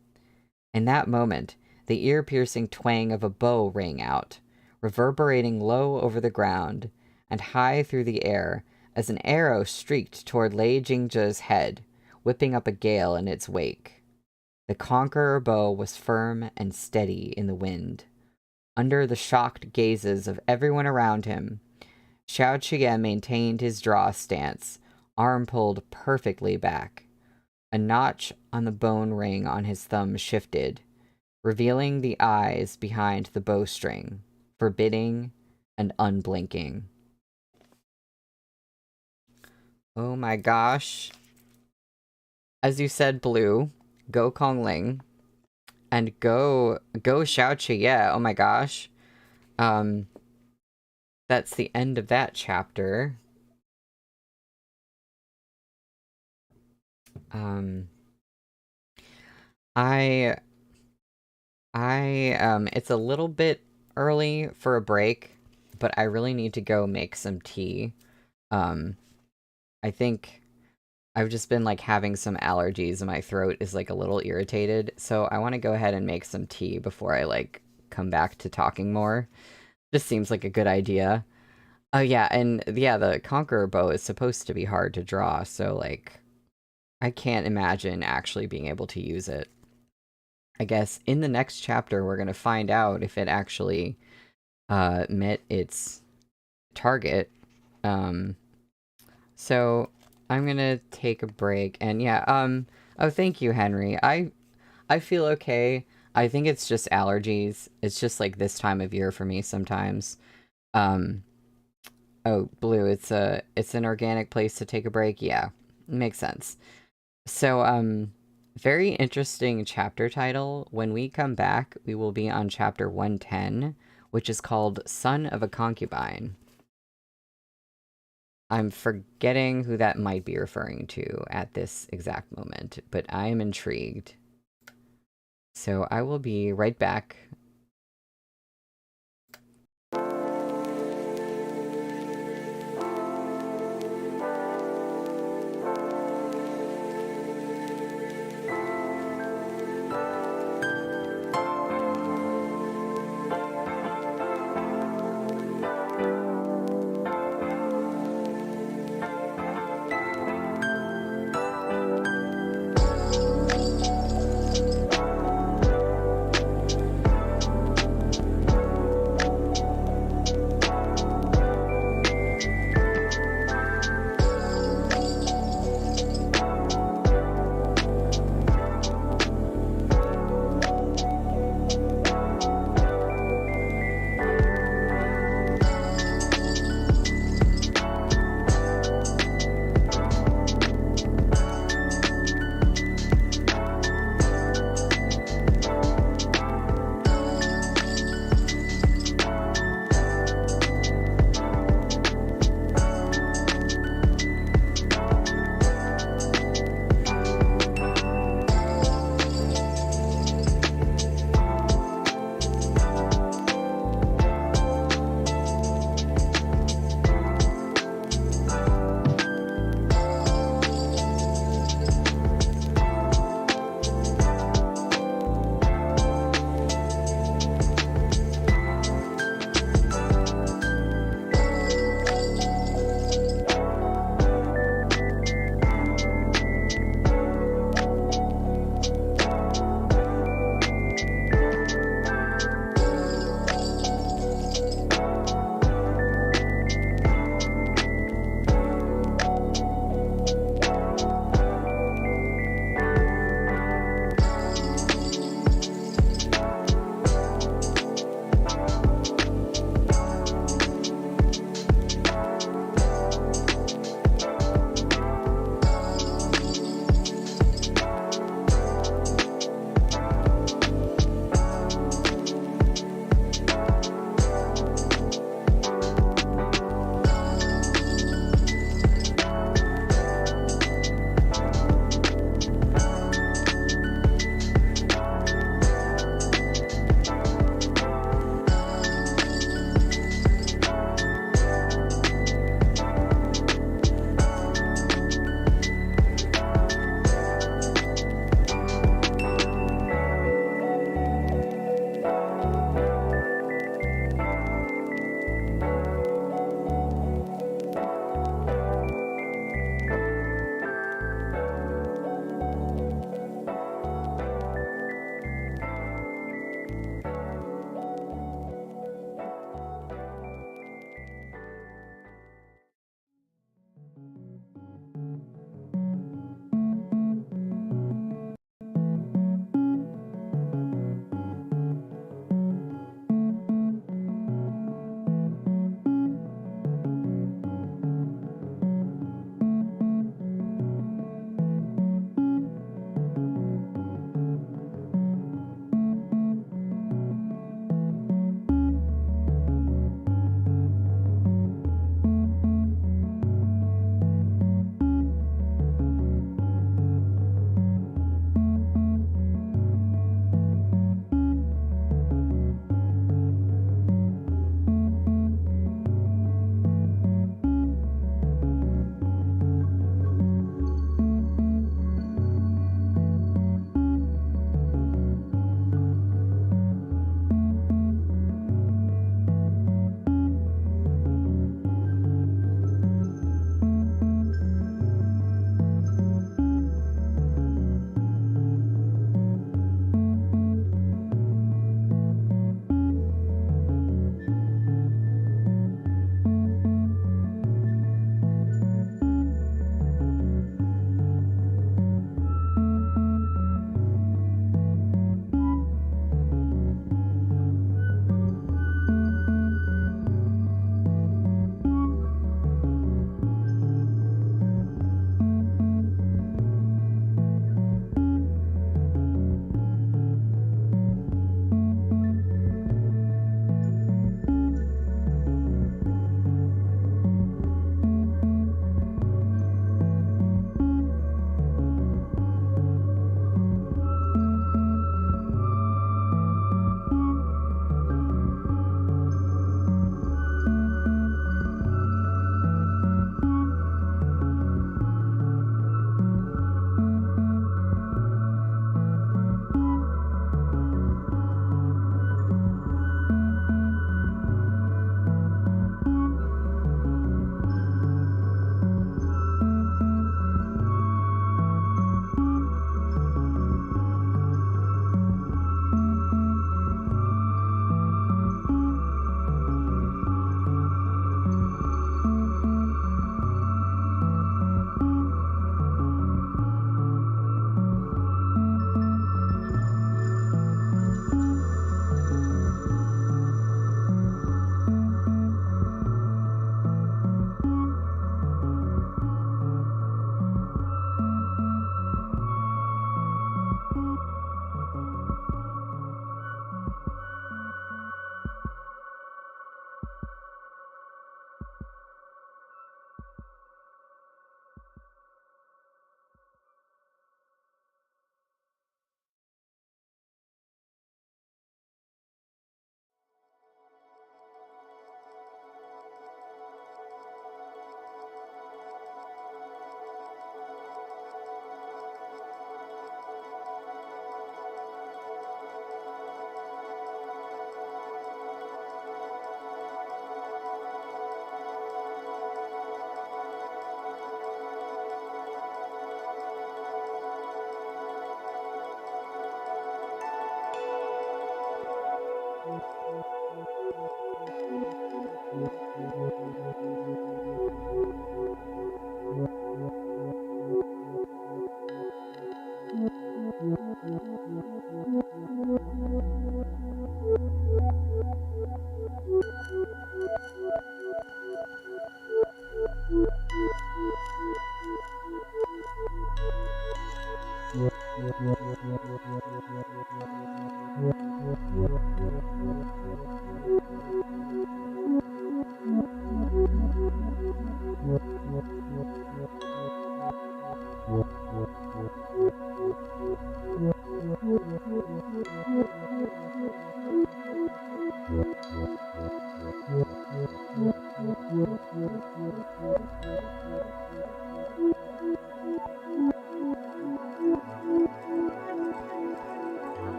In that moment, the ear-piercing twang of a bow rang out, reverberating low over the ground and high through the air as an arrow streaked toward Lei Jingzhe's head, whipping up a gale in its wake. The conqueror bow was firm and steady in the wind. Under the shocked gazes of everyone around him, Xiao Qian maintained his draw stance, arm pulled perfectly back. A notch on the bone ring on his thumb shifted, revealing the eyes behind the bowstring, forbidding and unblinking. Oh my gosh. As you said, Blue, go Kongling, and go Xiao Qian. Oh my gosh. That's the end of that chapter. It's a little bit early for a break, but I really need to go make some tea. I think I've just been, like, having some allergies and my throat is, like, a little irritated, so I want to go ahead and make some tea before I, like, come back to talking more. This seems like a good idea. Oh, yeah, and, yeah, the Conqueror bow is supposed to be hard to draw, so, like, I can't imagine actually being able to use it. I guess in the next chapter, we're going to find out if it actually met its target. So I'm going to take a break. And yeah, Oh, thank you, Henry. I feel okay. I think it's just allergies. It's just like this time of year for me sometimes. Um, oh, Blue, it's an organic place to take a break. Yeah, makes sense. So, very interesting chapter title. When we come back, we will be on chapter 110, which is called Son of a Concubine. I'm forgetting who that might be referring to at this exact moment, but I am intrigued. So I will be right back.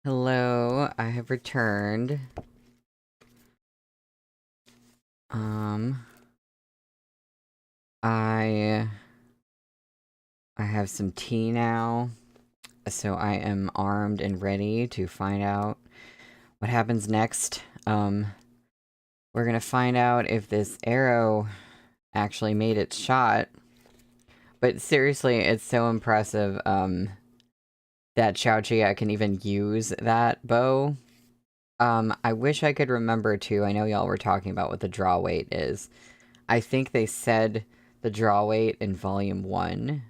Hello, I have returned. I have some tea now, so I am armed and ready to find out what happens next. We're gonna find out if this arrow actually made its shot. But seriously, it's so impressive, that Xiaoqia can even use that bow. I wish I could remember too. I know y'all were talking about what the draw weight is. I think they said the draw weight in volume 1,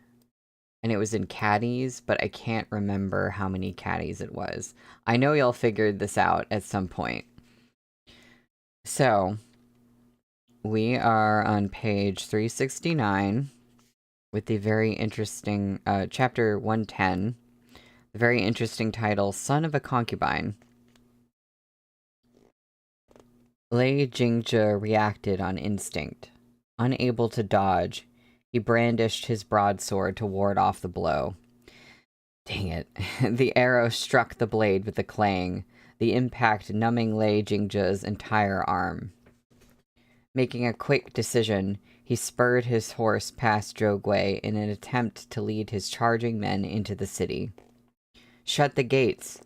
and it was in caddies, but I can't remember how many caddies it was. I know y'all figured this out at some point. So, we are on page 369 with the very interesting, chapter 110, the very interesting title, Son of a Concubine. Lei Jingjie reacted on instinct. Unable to dodge, he brandished his broadsword to ward off the blow. Dang it. The arrow struck the blade with a clang, the impact numbing Lei Jingjie's entire arm. Making a quick decision, he spurred his horse past Zhou Gui in an attempt to lead his charging men into the city. Shut the gates!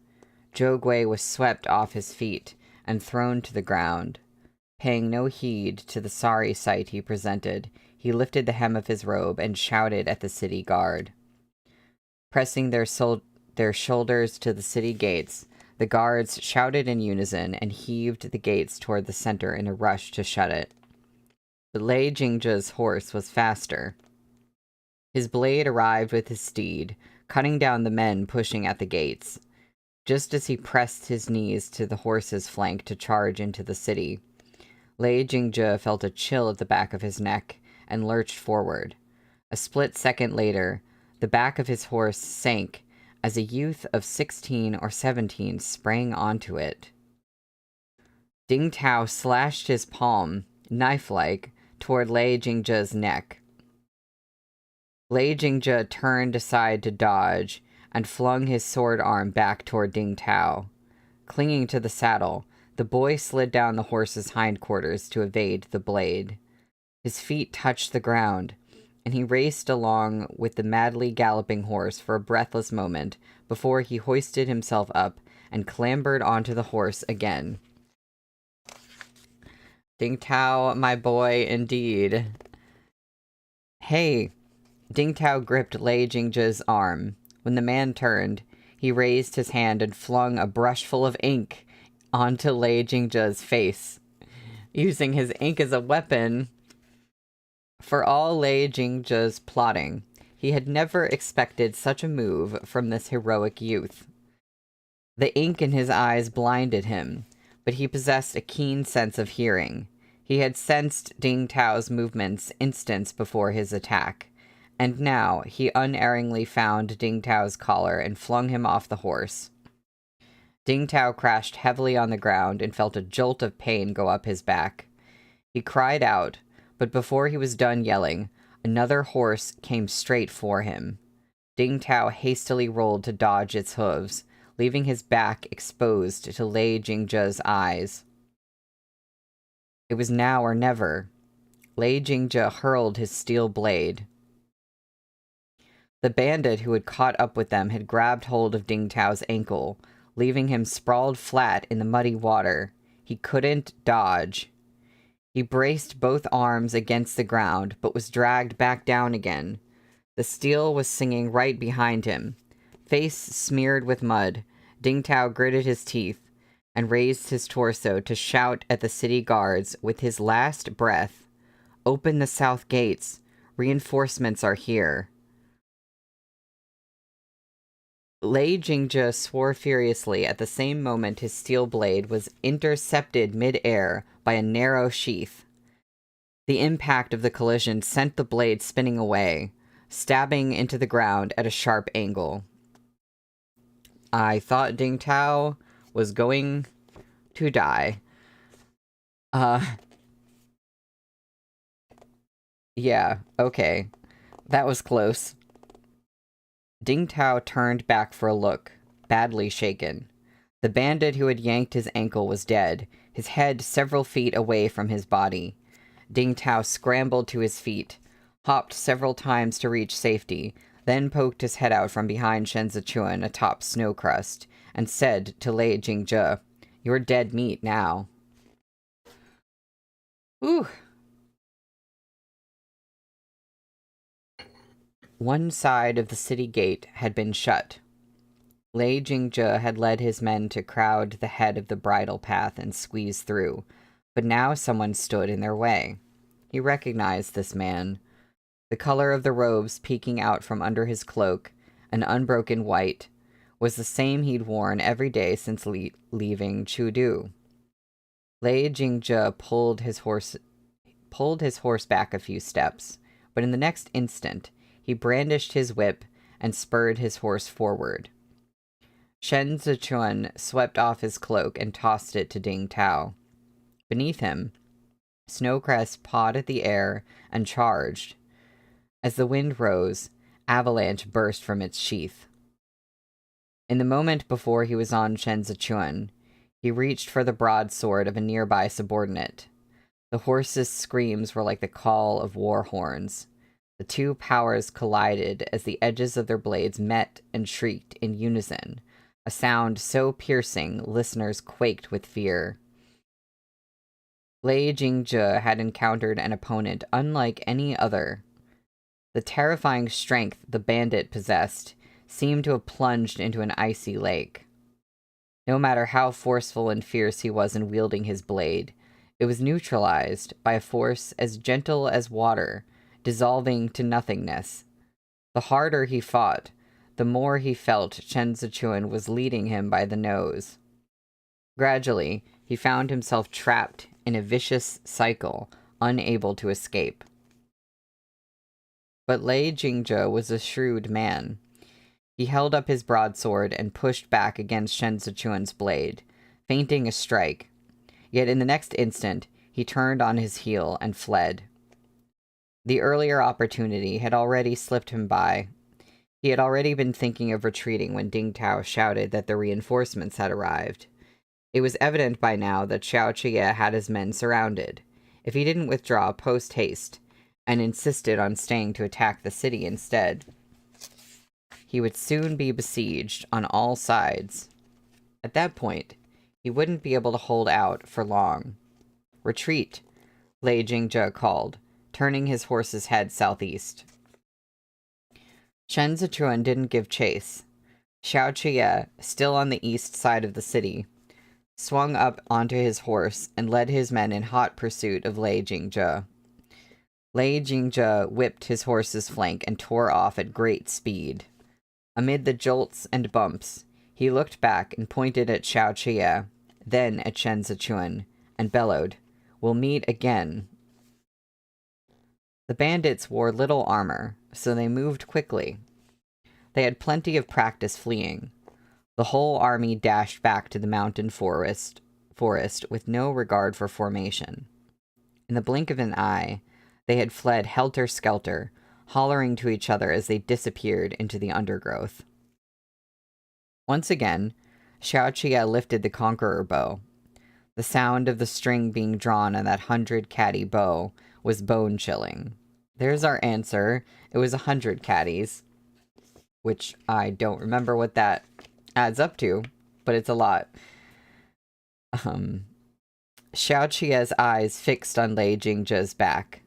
Zhou Gui was swept off his feet and thrown to the ground. Paying no heed to the sorry sight he presented, he lifted the hem of his robe and shouted at the city guard. Pressing their shoulders to the city gates, the guards shouted in unison and heaved the gates toward the center in a rush to shut it. But Lei Jingjie's horse was faster. His blade arrived with his steed, cutting down the men pushing at the gates. Just as he pressed his knees to the horse's flank to charge into the city, Lei Jingjie felt a chill at the back of his neck and lurched forward. A split second later, the back of his horse sank as a youth of 16 or 17 sprang onto it. Ding Tao slashed his palm, knife-like, toward Lei Jingjie's neck. Lei Jingjie turned aside to dodge and flung his sword arm back toward Ding Tao. Clinging to the saddle, The boy slid down the horse's hindquarters to evade the blade. His feet touched the ground, and he raced along with the madly galloping horse for a breathless moment before he hoisted himself up and clambered onto the horse again. Ding Tao, my boy, indeed. Hey! Ding Tao gripped Lei Jingzhe's arm. When the man turned, he raised his hand and flung a brushful of ink onto Lei Jingzhe's face, using his ink as a weapon. For all Lei Jingzhe's plotting, he had never expected such a move from this heroic youth. The ink in his eyes blinded him, but he possessed a keen sense of hearing. He had sensed Ding Tao's movements instants before his attack, and now he unerringly found Ding Tao's collar and flung him off the horse. Ding Tao crashed heavily on the ground and felt a jolt of pain go up his back. He cried out, but before he was done yelling, another horse came straight for him. Ding Tao hastily rolled to dodge its hooves, leaving his back exposed to Lei Jingzhe's eyes. It was now or never. Lei Jingzhe hurled his steel blade. The bandit who had caught up with them had grabbed hold of Ding Tao's ankle, leaving him sprawled flat in the muddy water. He couldn't dodge. He braced both arms against the ground, but was dragged back down again. The steel was singing right behind him. Face smeared with mud, Ding Tao gritted his teeth and raised his torso to shout at the city guards with his last breath, "Open the south gates! Reinforcements are here!" Lei Jingzhe swore furiously at the same moment his steel blade was intercepted mid-air by a narrow sheath. The impact of the collision sent the blade spinning away, stabbing into the ground at a sharp angle. I thought Ding Tao was going to die. Yeah, okay. That was close. Ding Tao turned back for a look, badly shaken. The bandit who had yanked his ankle was dead, his head several feet away from his body. Ding Tao scrambled to his feet, hopped several times to reach safety, then poked his head out from behind Shen Zichuan atop snow crust, and said to Lei Jingzhe, "You're dead meat now." Ooh. One side of the city gate had been shut. Lei Jingzhe had led his men to crowd the head of the bridle path and squeeze through, but now someone stood in their way. He recognized this man. The color of the robes peeking out from under his cloak, an unbroken white, was the same he'd worn every day since leaving Chudu. Lei Jingzhe pulled his horse back a few steps, but in the next instant, he brandished his whip and spurred his horse forward. Shen Zichuan swept off his cloak and tossed it to Ding Tao. Beneath him, Snowcrest pawed at the air and charged. As the wind rose, Avalanche burst from its sheath. In the moment before he was on Shen Zichuan, he reached for the broadsword of a nearby subordinate. The horse's screams were like the call of war horns. The two powers collided as the edges of their blades met and shrieked in unison, a sound so piercing listeners quaked with fear. Lei Jingzhe had encountered an opponent unlike any other. The terrifying strength the bandit possessed seemed to have plunged into an icy lake. No matter how forceful and fierce he was in wielding his blade, it was neutralized by a force as gentle as water, dissolving to nothingness. The harder he fought, the more he felt Shen Zichuan was leading him by the nose. Gradually, he found himself trapped in a vicious cycle, unable to escape. But Lei Jingzhe was a shrewd man. He held up his broadsword and pushed back against Shen Zichuan's blade, feinting a strike. Yet in the next instant, he turned on his heel and fled. The earlier opportunity had already slipped him by. He had already been thinking of retreating when Ding Tao shouted that the reinforcements had arrived. It was evident by now that Xiao Jie had his men surrounded. If he didn't withdraw post-haste and insisted on staying to attack the city instead, he would soon be besieged on all sides. At that point, he wouldn't be able to hold out for long. Retreat, Lei Jingzhe called, turning his horse's head southeast. Shen Zichuan didn't give chase. Xiao Jie, still on the east side of the city, swung up onto his horse and led his men in hot pursuit of Lei Jingzhe. Lei Jingzhe whipped his horse's flank and tore off at great speed. Amid the jolts and bumps, he looked back and pointed at Xiao Jie, then at Shen Zichuan, and bellowed, "We'll meet again." The bandits wore little armor, so they moved quickly. They had plenty of practice fleeing. The whole army dashed back to the mountain forest with no regard for formation. In the blink of an eye, they had fled helter-skelter, hollering to each other as they disappeared into the undergrowth. Once again, Xiao Jie lifted the conqueror bow. The sound of the string being drawn on that 100-caddy bow was bone-chilling. There's our answer. It was 100 caddies, which I don't remember what that adds up to, but it's a lot. Xiao Jie's eyes fixed on Lei Jingzhe's back.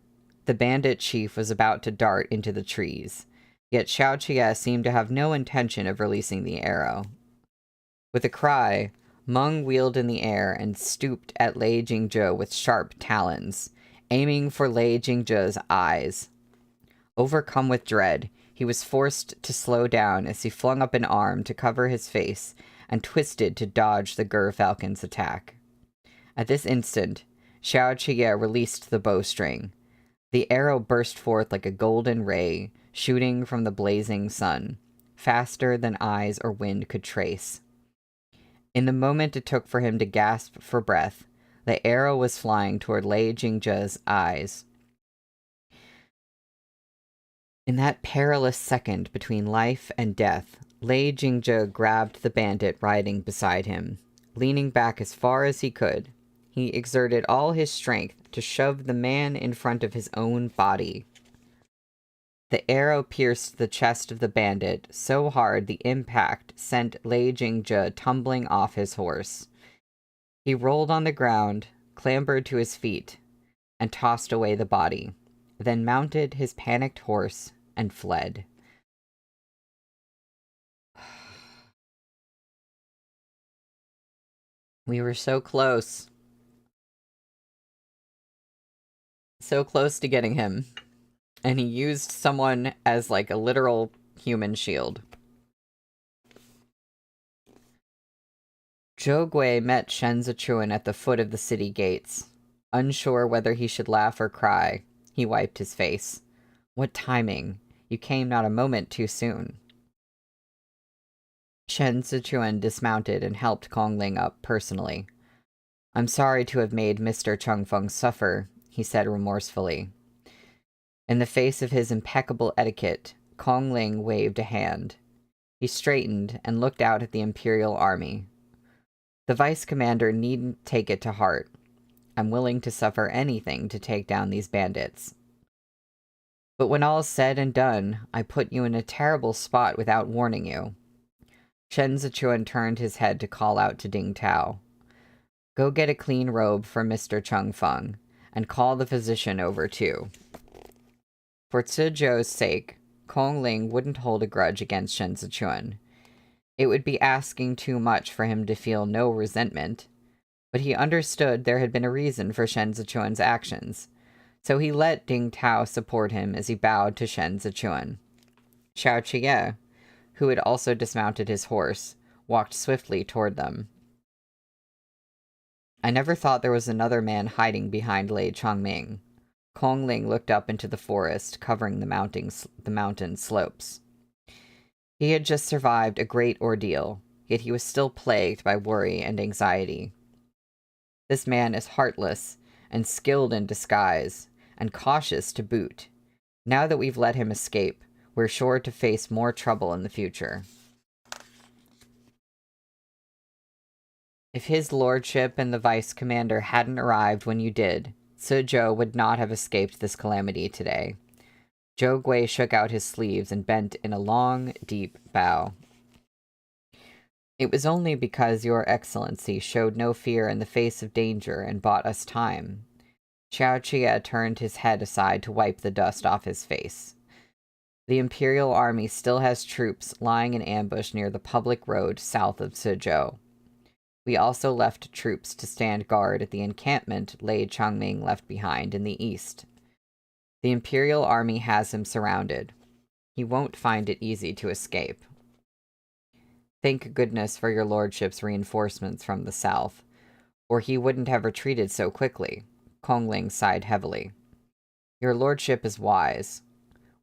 The bandit chief was about to dart into the trees, yet Xiao Jie seemed to have no intention of releasing the arrow. With a cry, Meng wheeled in the air and stooped at Lei Jingzhe with sharp talons, aiming for Lei Jingzhe's eyes. Overcome with dread, he was forced to slow down as he flung up an arm to cover his face and twisted to dodge the Ger-Falcon's attack. At this instant, Xiao Jie released the bowstring. The arrow burst forth like a golden ray, shooting from the blazing sun, faster than eyes or wind could trace. In the moment it took for him to gasp for breath, the arrow was flying toward Lei Jingzhe's eyes. In that perilous second between life and death, Lei Jingzhe grabbed the bandit riding beside him. Leaning back as far as he could, he exerted all his strength to shove the man in front of his own body. The arrow pierced the chest of the bandit so hard the impact sent Lei Jingzhe tumbling off his horse. He rolled on the ground, clambered to his feet, and tossed away the body, then mounted his panicked horse and fled. We were so close. So close to getting him. And he used someone as, like, a literal human shield. Zhou Gui met Shen Zichuan at the foot of the city gates. Unsure whether he should laugh or cry, he wiped his face. What timing! You came not a moment too soon. Shen Zichuan dismounted and helped Kongling up personally. I'm sorry to have made Mr. Chengfeng suffer, he said remorsefully. In the face of his impeccable etiquette, Kongling waved a hand. He straightened and looked out at the Imperial Army. The Vice Commander needn't take it to heart. I'm willing to suffer anything to take down these bandits. But when all's said and done, I put you in a terrible spot without warning you. Shen Zichuan turned his head to call out to Ding Tao. Go get a clean robe for Mr. Chengfeng, and call the physician over too. For Zizhou's sake, Kongling wouldn't hold a grudge against Shen Zichuan. It would be asking too much for him to feel no resentment, but he understood there had been a reason for Shen Zichuan's actions, so he let Ding Tao support him as he bowed to Shen Zichuan. Xiao Jie, who had also dismounted his horse, walked swiftly toward them. I never thought there was another man hiding behind Lei Chongming. Kongling looked up into the forest covering the mountain slopes. He had just survived a great ordeal, yet he was still plagued by worry and anxiety. This man is heartless and skilled in disguise, and cautious to boot. Now that we've let him escape, we're sure to face more trouble in the future. If his lordship and the vice commander hadn't arrived when you did, Suzhou would not have escaped this calamity today. Zhou Gui shook out his sleeves and bent in a long, deep bow. It was only because your excellency showed no fear in the face of danger and bought us time. Xiao Qie turned his head aside to wipe the dust off his face. The Imperial Army still has troops lying in ambush near the public road south of Suzhou. We also left troops to stand guard at the encampment Lei Changming left behind in the east. The Imperial Army has him surrounded. He won't find it easy to escape. Thank goodness for your lordship's reinforcements from the south, or he wouldn't have retreated so quickly. Kongling sighed heavily. Your lordship is wise.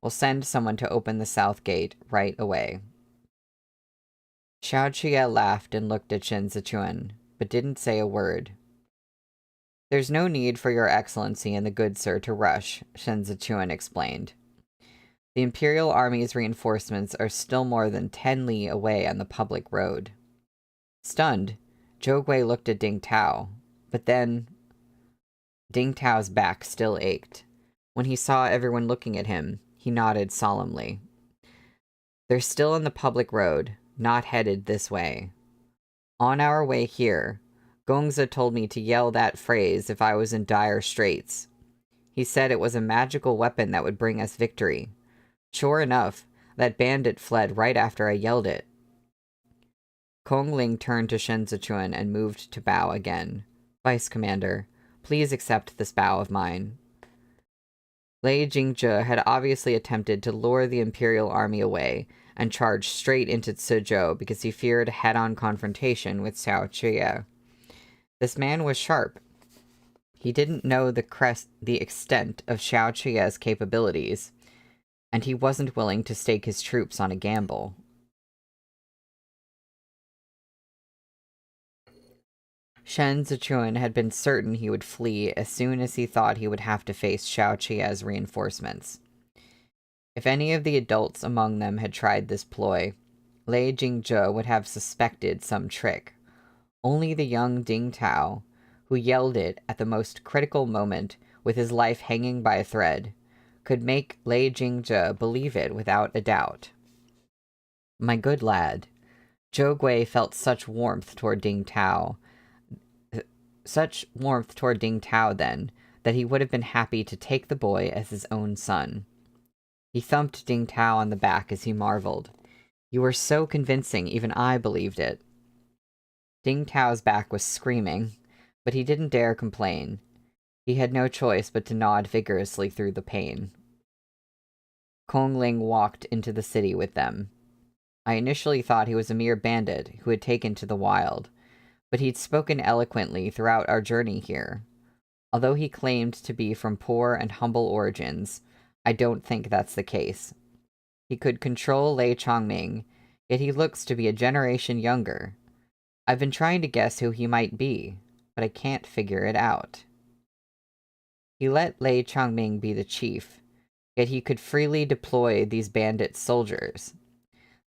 We'll send someone to open the south gate right away. Xiao Qie laughed and looked at Shen Zichuan, but didn't say a word. There's no need for your excellency and the good sir to rush, Shen Zichuan explained. The Imperial Army's reinforcements are still more than 10 li away on the public road. Stunned, Zhou Gui looked at Ding Tao, but then Ding Tao's back still ached. When he saw everyone looking at him, he nodded solemnly. They're still on the public road, not headed this way. On our way here, Gongza told me to yell that phrase if I was in dire straits. He said it was a magical weapon that would bring us victory. Sure enough, that bandit fled right after I yelled it. Kongling turned to Shen Zichuan and moved to bow again. Vice Commander, please accept this bow of mine. Lei Jingzhe had obviously attempted to lure the Imperial Army away and charged straight into Suzhou because he feared a head-on confrontation with Xiao Qie. This man was sharp. He didn't know the extent of Xiao Qie's capabilities, and he wasn't willing to stake his troops on a gamble. Shen Zichuan had been certain he would flee as soon as he thought he would have to face Xiao Qie's reinforcements. If any of the adults among them had tried this ploy, Lei Jingzhe would have suspected some trick. Only the young Ding Tao, who yelled it at the most critical moment with his life hanging by a thread, could make Lei Jingzhe believe it without a doubt. My good lad, Zhou Gui felt such warmth toward Ding Tao then, that he would have been happy to take the boy as his own son. He thumped Ding Tao on the back as he marveled. You were so convincing, even I believed it. Ding Tao's back was screaming, but he didn't dare complain. He had no choice but to nod vigorously through the pain. Kongling walked into the city with them. I initially thought he was a mere bandit who had taken to the wild, but he'd spoken eloquently throughout our journey here. Although he claimed to be from poor and humble origins, I don't think that's the case. He could control Lei Changming, yet he looks to be a generation younger. I've been trying to guess who he might be, but I can't figure it out. He let Lei Changming be the chief, yet he could freely deploy these bandit soldiers.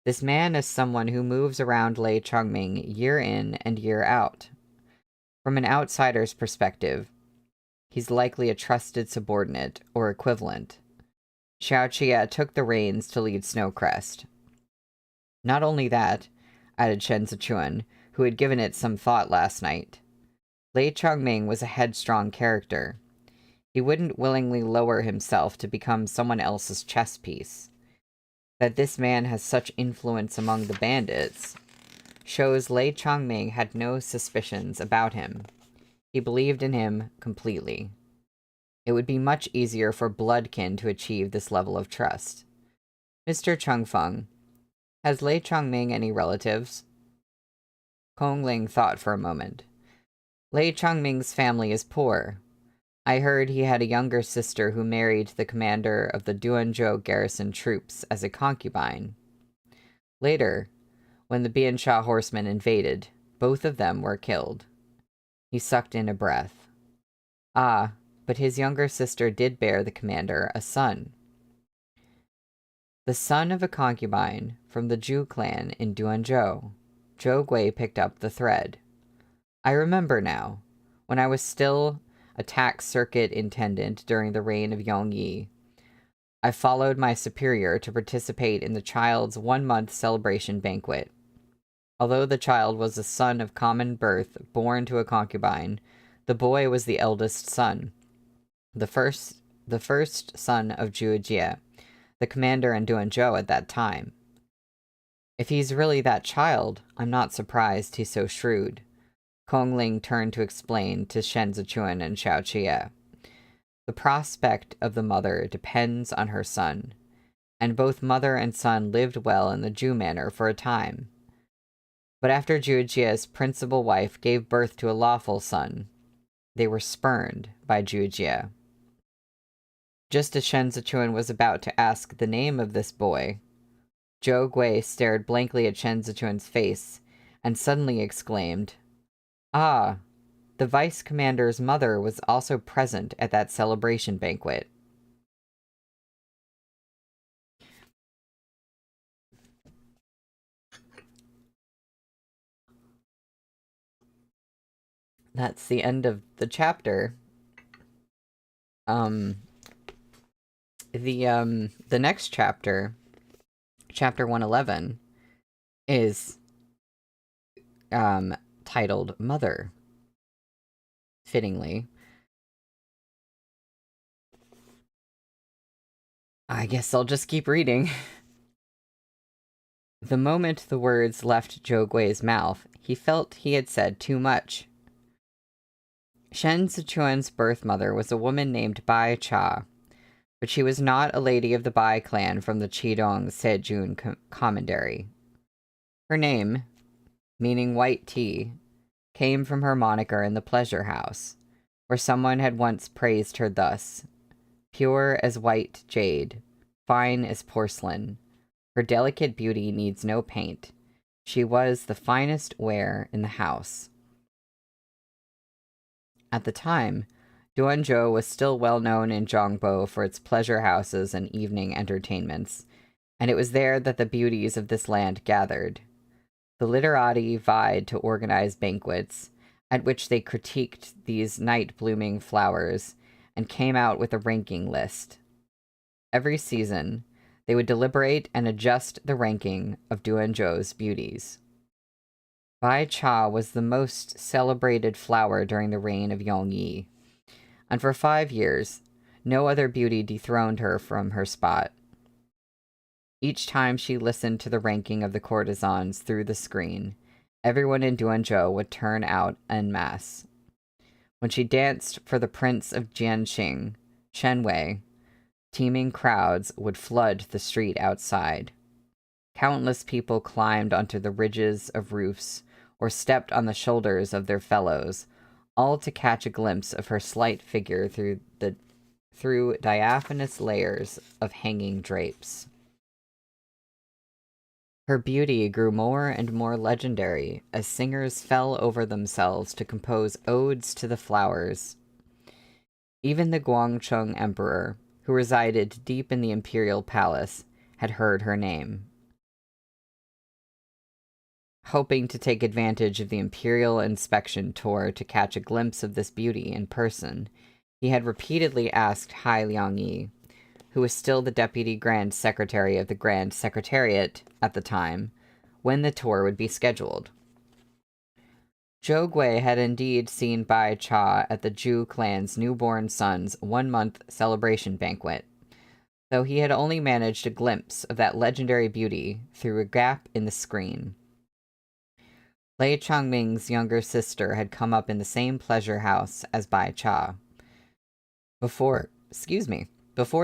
This man is someone who moves around Lei Changming year in and year out. From an outsider's perspective, he's likely a trusted subordinate or equivalent. Xiao Qie took the reins to lead Snowcrest. Not only that, added Shen Zichuan, who had given it some thought last night. Lei Changming was a headstrong character. He wouldn't willingly lower himself to become someone else's chess piece. That this man has such influence among the bandits shows Lei Changming had no suspicions about him. He believed in him completely. It would be much easier for bloodkin to achieve this level of trust. Mr. Changfeng, has Lei Changming any relatives? Kongling thought for a moment. Lei Changming's family is poor. I heard he had a younger sister who married the commander of the Duanzhou garrison troops as a concubine. Later, when the Biansha horsemen invaded, both of them were killed. He sucked in a breath. Ah, but his younger sister did bear the commander a son. The son of a concubine from the Zhu clan in Duanzhou. Zhou Gui picked up the thread. I remember now, when I was still a tax circuit intendant during the reign of Yongyi, I followed my superior to participate in the child's 1-month celebration banquet. Although the child was a son of common birth born to a concubine, the boy was the eldest son, the first son of Juejie, the commander in Duanzhou at that time. If he's really that child, I'm not surprised he's so shrewd. Kongling turned to explain to Shen Zichuan and Xiao Qie. The prospect of the mother depends on her son, and both mother and son lived well in the Zhu manor for a time. But after Juejie's principal wife gave birth to a lawful son, they were spurned by Juejie. Just as Shen Zichuan was about to ask the name of this boy, Zhou Gui stared blankly at Shen Zichuan's face and suddenly exclaimed, "Ah, the vice commander's mother was also present at that celebration banquet." That's the end of the chapter. The next chapter, chapter 111, is titled Mother, fittingly. I guess I'll just keep reading. The moment the words left Zhou Gui's mouth, he felt he had said too much. Shen Zichuan's birth mother was a woman named Bai Cha, but she was not a lady of the Bai clan from the Qidong Sejun commandery. Her name, meaning white tea, came from her moniker in the pleasure house, where someone had once praised her thus: pure as white jade, fine as porcelain. Her delicate beauty needs no paint. She was the finest ware in the house. At the time, Duanzhou was still well known in Zhongbo for its pleasure houses and evening entertainments, and it was there that the beauties of this land gathered. The literati vied to organize banquets, at which they critiqued these night-blooming flowers and came out with a ranking list. Every season, they would deliberate and adjust the ranking of Duanzhou's beauties. Bai Cha was the most celebrated flower during the reign of Yongyi, and for 5 years, no other beauty dethroned her from her spot. Each time she listened to the ranking of the courtesans through the screen, everyone in Duanzhou would turn out en masse. When she danced for the Prince of Jianxing, Shenwei, teeming crowds would flood the street outside. Countless people climbed onto the ridges of roofs or stepped on the shoulders of their fellows, all to catch a glimpse of her slight figure through diaphanous layers of hanging drapes. Her beauty grew more and more legendary as singers fell over themselves to compose odes to the flowers. Even the Guangcheng emperor, who resided deep in the imperial palace, had heard her name. Hoping to take advantage of the imperial inspection tour to catch a glimpse of this beauty in person, he had repeatedly asked Hai Liangyi, who was still the deputy grand secretary of the Grand Secretariat at the time, when the tour would be scheduled. Zhou Gui had indeed seen Bai Cha at the Zhu clan's newborn son's 1-month celebration banquet, though he had only managed a glimpse of that legendary beauty through a gap in the screen. Lei Changming's younger sister had come up in the same pleasure house as Bai Cha. Before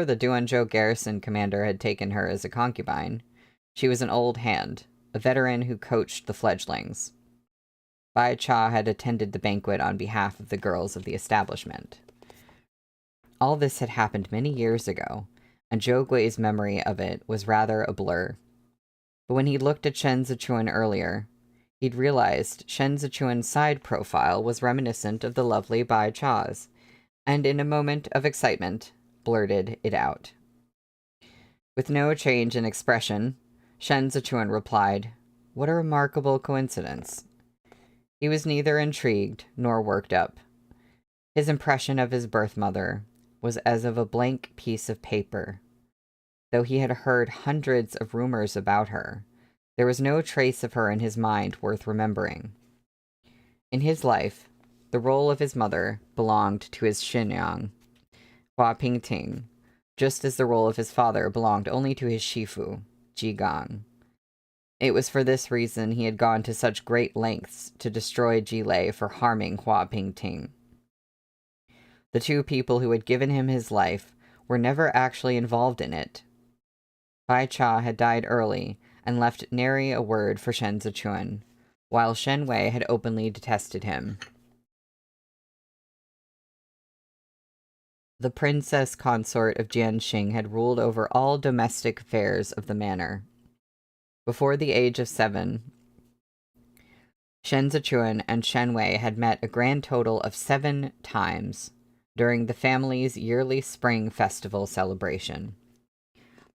the Duanzhou garrison commander had taken her as a concubine, she was an old hand, a veteran who coached the fledglings. Bai Cha had attended the banquet on behalf of the girls of the establishment. All this had happened many years ago, and Zhou Gui's memory of it was rather a blur. But when he looked at Shen Zichuan earlier, he'd realized Shen Zichuan's side profile was reminiscent of the lovely Bai Cha's, and in a moment of excitement, blurted it out. With no change in expression, Shen Zichuan replied, "What a remarkable coincidence." He was neither intrigued nor worked up. His impression of his birth mother was as of a blank piece of paper. Though he had heard hundreds of rumors about her, there was no trace of her in his mind worth remembering. In his life, the role of his mother belonged to his Xinyang, Hua Pingting, just as the role of his father belonged only to his Shifu, Jigang. It was for this reason he had gone to such great lengths to destroy Jilei for harming Hua Pingting. The two people who had given him his life were never actually involved in it. Bai Cha had died early and left nary a word for Shen Zichuan, while Shen Wei had openly detested him. The princess consort of Jianxing had ruled over all domestic affairs of the manor. Before the age of 7, Shen Zichuan and Shen Wei had met a grand total of 7 times during the family's yearly spring festival celebration.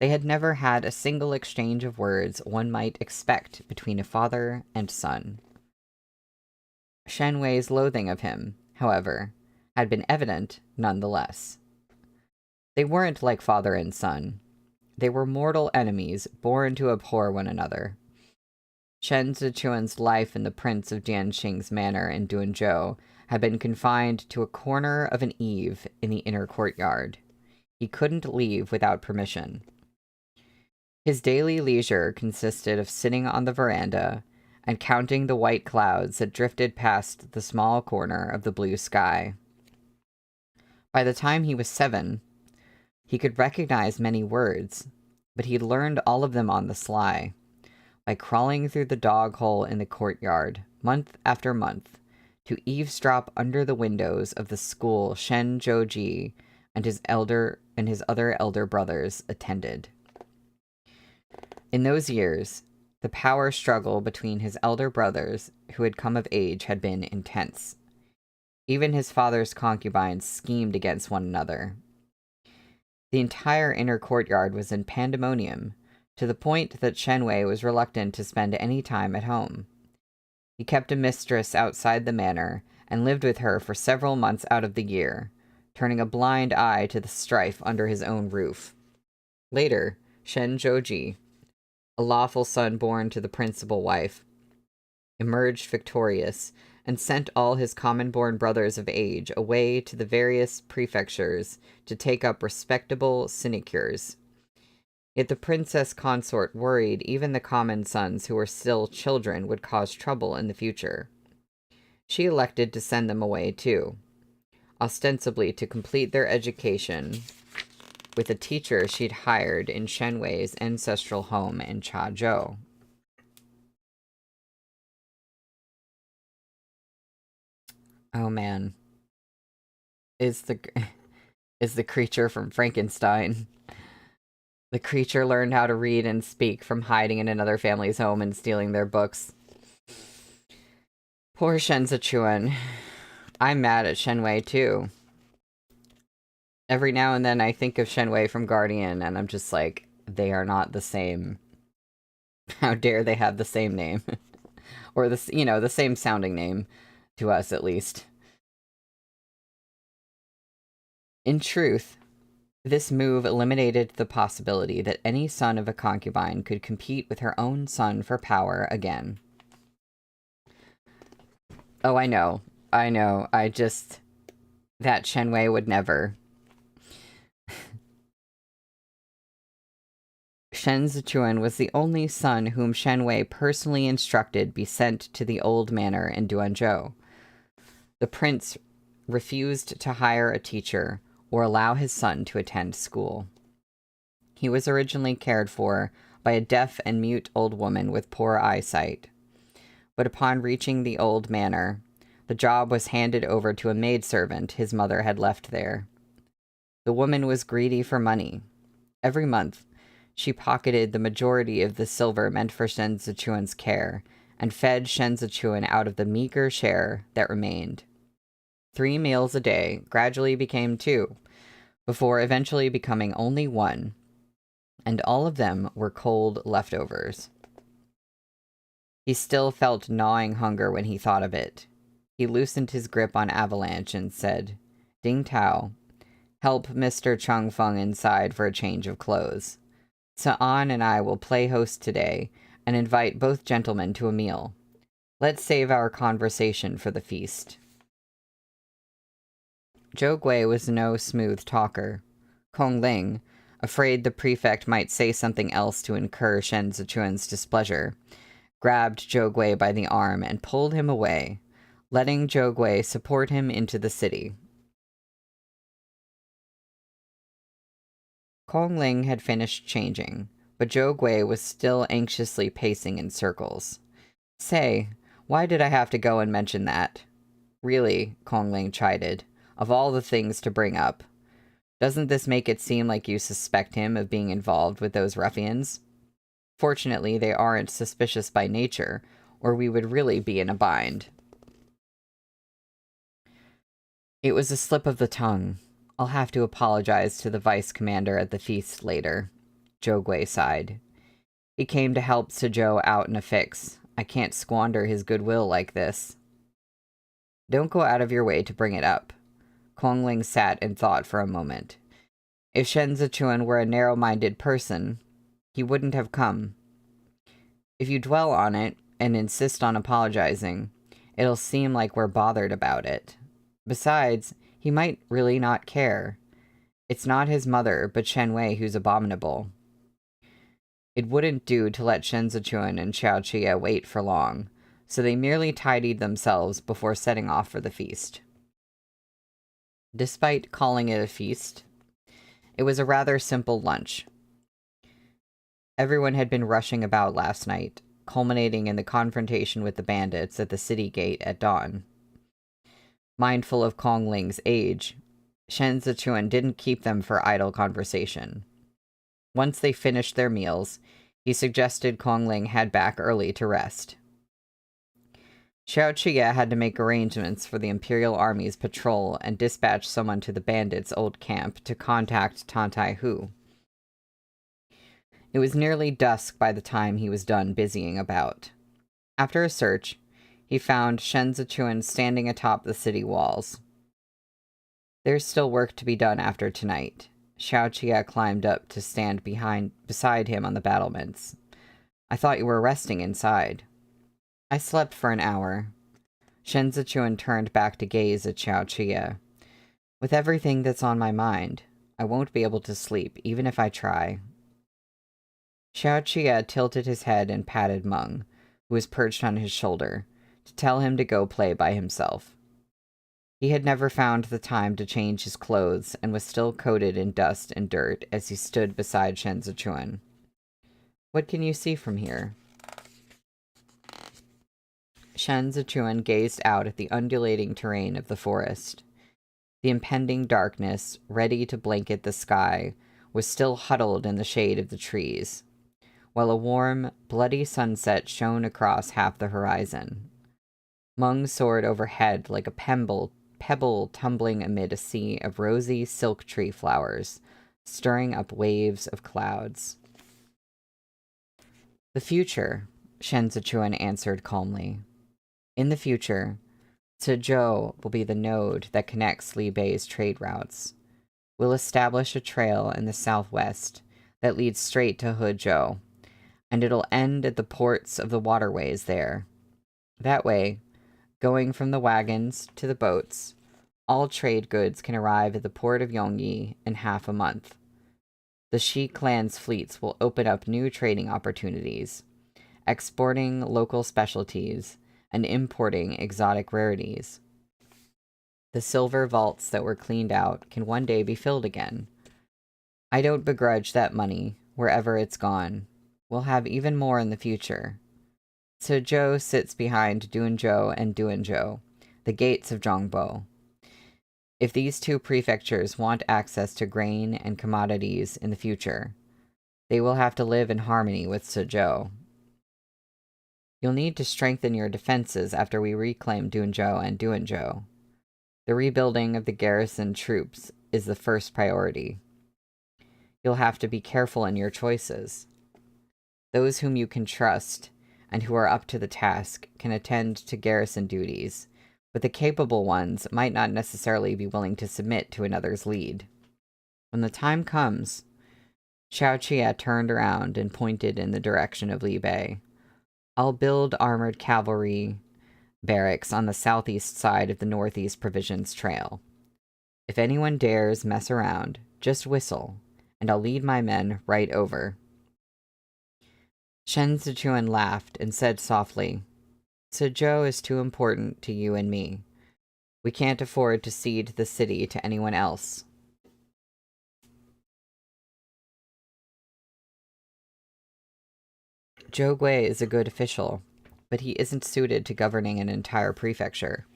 They had never had a single exchange of words one might expect between a father and son. Shen Wei's loathing of him, however, had been evident nonetheless. They weren't like father and son. They were mortal enemies born to abhor one another. Shen Zichuan's life in the Prince of Jianxing's manor in Duanzhou had been confined to a corner of an eave in the inner courtyard. He couldn't leave without permission. His daily leisure consisted of sitting on the veranda and counting the white clouds that drifted past the small corner of the blue sky. By the time he was 7, he could recognize many words, but he'd learned all of them on the sly, by crawling through the dog hole in the courtyard, month after month, to eavesdrop under the windows of the school Shen Zhouji and his other elder brothers attended. In those years, the power struggle between his elder brothers who had come of age had been intense. Even his father's concubines schemed against one another. The entire inner courtyard was in pandemonium, to the point that Shen Wei was reluctant to spend any time at home. He kept a mistress outside the manor and lived with her for several months out of the year, turning a blind eye to the strife under his own roof. Later, Shen Zhouji, a lawful son born to the principal wife, emerged victorious and sent all his common-born brothers of age away to the various prefectures to take up respectable sinecures. Yet the princess consort worried even the common sons who were still children would cause trouble in the future. She elected to send them away too, ostensibly to complete their education with a teacher she'd hired in Shen Wei's ancestral home in Chazhou. Oh man. Is the creature from Frankenstein. The creature learned how to read and speak from hiding in another family's home and stealing their books. Poor Shen Zichuan. I'm mad at Shen Wei too. Every now and then I think of Shen Wei from Guardian and I'm just like, they are not the same. How dare they have the same name? Or the same sounding name. To us, at least. In truth, this move eliminated the possibility that any son of a concubine could compete with her own son for power again. Oh, I know. That Shen Wei would never. Shen Zichuan was the only son whom Shen Wei personally instructed be sent to the old manor in Duanzhou. The prince refused to hire a teacher or allow his son to attend school. He was originally cared for by a deaf and mute old woman with poor eyesight. But upon reaching the old manor, the job was handed over to a maidservant his mother had left there. The woman was greedy for money. Every month, she pocketed the majority of the silver meant for Shen Zichuan's care and fed Shen Zichuan out of the meager share that remained. 3 meals a day gradually became 2, before eventually becoming only 1, and all of them were cold leftovers. He still felt gnawing hunger when he thought of it. He loosened his grip on Avalanche and said, "Ding Tao, help Mr. Chung Feng inside for a change of clothes. Sa'an and I will play host today and invite both gentlemen to a meal. Let's save our conversation for the feast." Zhou Gui was no smooth talker. Kong Ling, afraid the prefect might say something else to incur Shen Zichuan's displeasure, grabbed Zhou Gui by the arm and pulled him away, letting Zhou Gui support him into the city. Kong Ling had finished changing, but Zhou Gui was still anxiously pacing in circles. "Say, why did I have to go and mention that?" "Really," Kong Ling chided, "of all the things to bring up. Doesn't this make it seem like you suspect him of being involved with those ruffians? Fortunately, they aren't suspicious by nature, or we would really be in a bind." "It was a slip of the tongue. I'll have to apologize to the vice commander at the feast later," Zhou Gui sighed. "He came to help Suzhou out in a fix. I can't squander his goodwill like this." "Don't go out of your way to bring it up." Kong Ling sat and thought for a moment. If Shen Zichuan were a narrow-minded person, he wouldn't have come. If you dwell on it and insist on apologizing, it'll seem like we're bothered about it. Besides, he might really not care. It's not his mother, but Shen Wei who's abominable. It wouldn't do to let Shen Zichuan and Xiao Qia wait for long, so they merely tidied themselves before setting off for the feast. Despite calling it a feast, it was a rather simple lunch. Everyone had been rushing about last night, culminating in the confrontation with the bandits at the city gate at dawn. Mindful of Kong Ling's age, Shen Zichuan didn't keep them for idle conversation. Once they finished their meals, he suggested Kong Ling head back early to rest. Xiao Qia had to make arrangements for the Imperial Army's patrol and dispatch someone to the bandits' old camp to contact Tantai Hu. It was nearly dusk by the time he was done busying about. After a search, he found Shen Zichuan standing atop the city walls. "There's still work to be done after tonight." Xiao Qia climbed up to stand beside him on the battlements. "I thought you were resting inside." "I slept for an hour." Shen Zichuan turned back to gaze at Xiao Qia. "With everything that's on my mind, I won't be able to sleep, even if I try." Xiao Qia tilted his head and patted Meng, who was perched on his shoulder, to tell him to go play by himself. He had never found the time to change his clothes and was still coated in dust and dirt as he stood beside Shen Zichuan. "What can you see from here?" Shen Zichuan gazed out at the undulating terrain of the forest. The impending darkness, ready to blanket the sky, was still huddled in the shade of the trees, while a warm, bloody sunset shone across half the horizon. Meng soared overhead like a pebble tumbling amid a sea of rosy silk tree flowers, stirring up waves of clouds. "The future," Shen Zichuan answered calmly. "In the future, Suzhou will be the node that connects Li Bei's trade routes. We'll establish a trail in the southwest that leads straight to Hezhou, and it'll end at the ports of the waterways there. That way, going from the wagons to the boats, all trade goods can arrive at the port of Yongyi in half a month. The Shi clan's fleets will open up new trading opportunities, exporting local specialties and importing exotic rarities. The silver vaults that were cleaned out can one day be filled again. I don't begrudge that money, wherever it's gone. We'll have even more in the future. Suzhou sits behind Duanzhou and Duanzhou, the gates of Zhongbo. If these two prefectures want access to grain and commodities in the future, they will have to live in harmony with Suzhou. You'll need to strengthen your defenses after we reclaim Duanzhou and Duanzhou. The rebuilding of the garrison troops is the first priority. You'll have to be careful in your choices. Those whom you can trust, and who are up to the task can attend to garrison duties, but the capable ones might not necessarily be willing to submit to another's lead. When the time comes, Xiao Qie turned around and pointed in the direction of Li Bei. I'll build armored cavalry barracks on the southeast side of the northeast provisions trail. If anyone dares mess around, just whistle, and I'll lead my men right over. Shen Zichuan laughed and said softly, Suzhou is too important to you and me. We can't afford to cede the city to anyone else. Zhou Gui is a good official, but he isn't suited to governing an entire prefecture.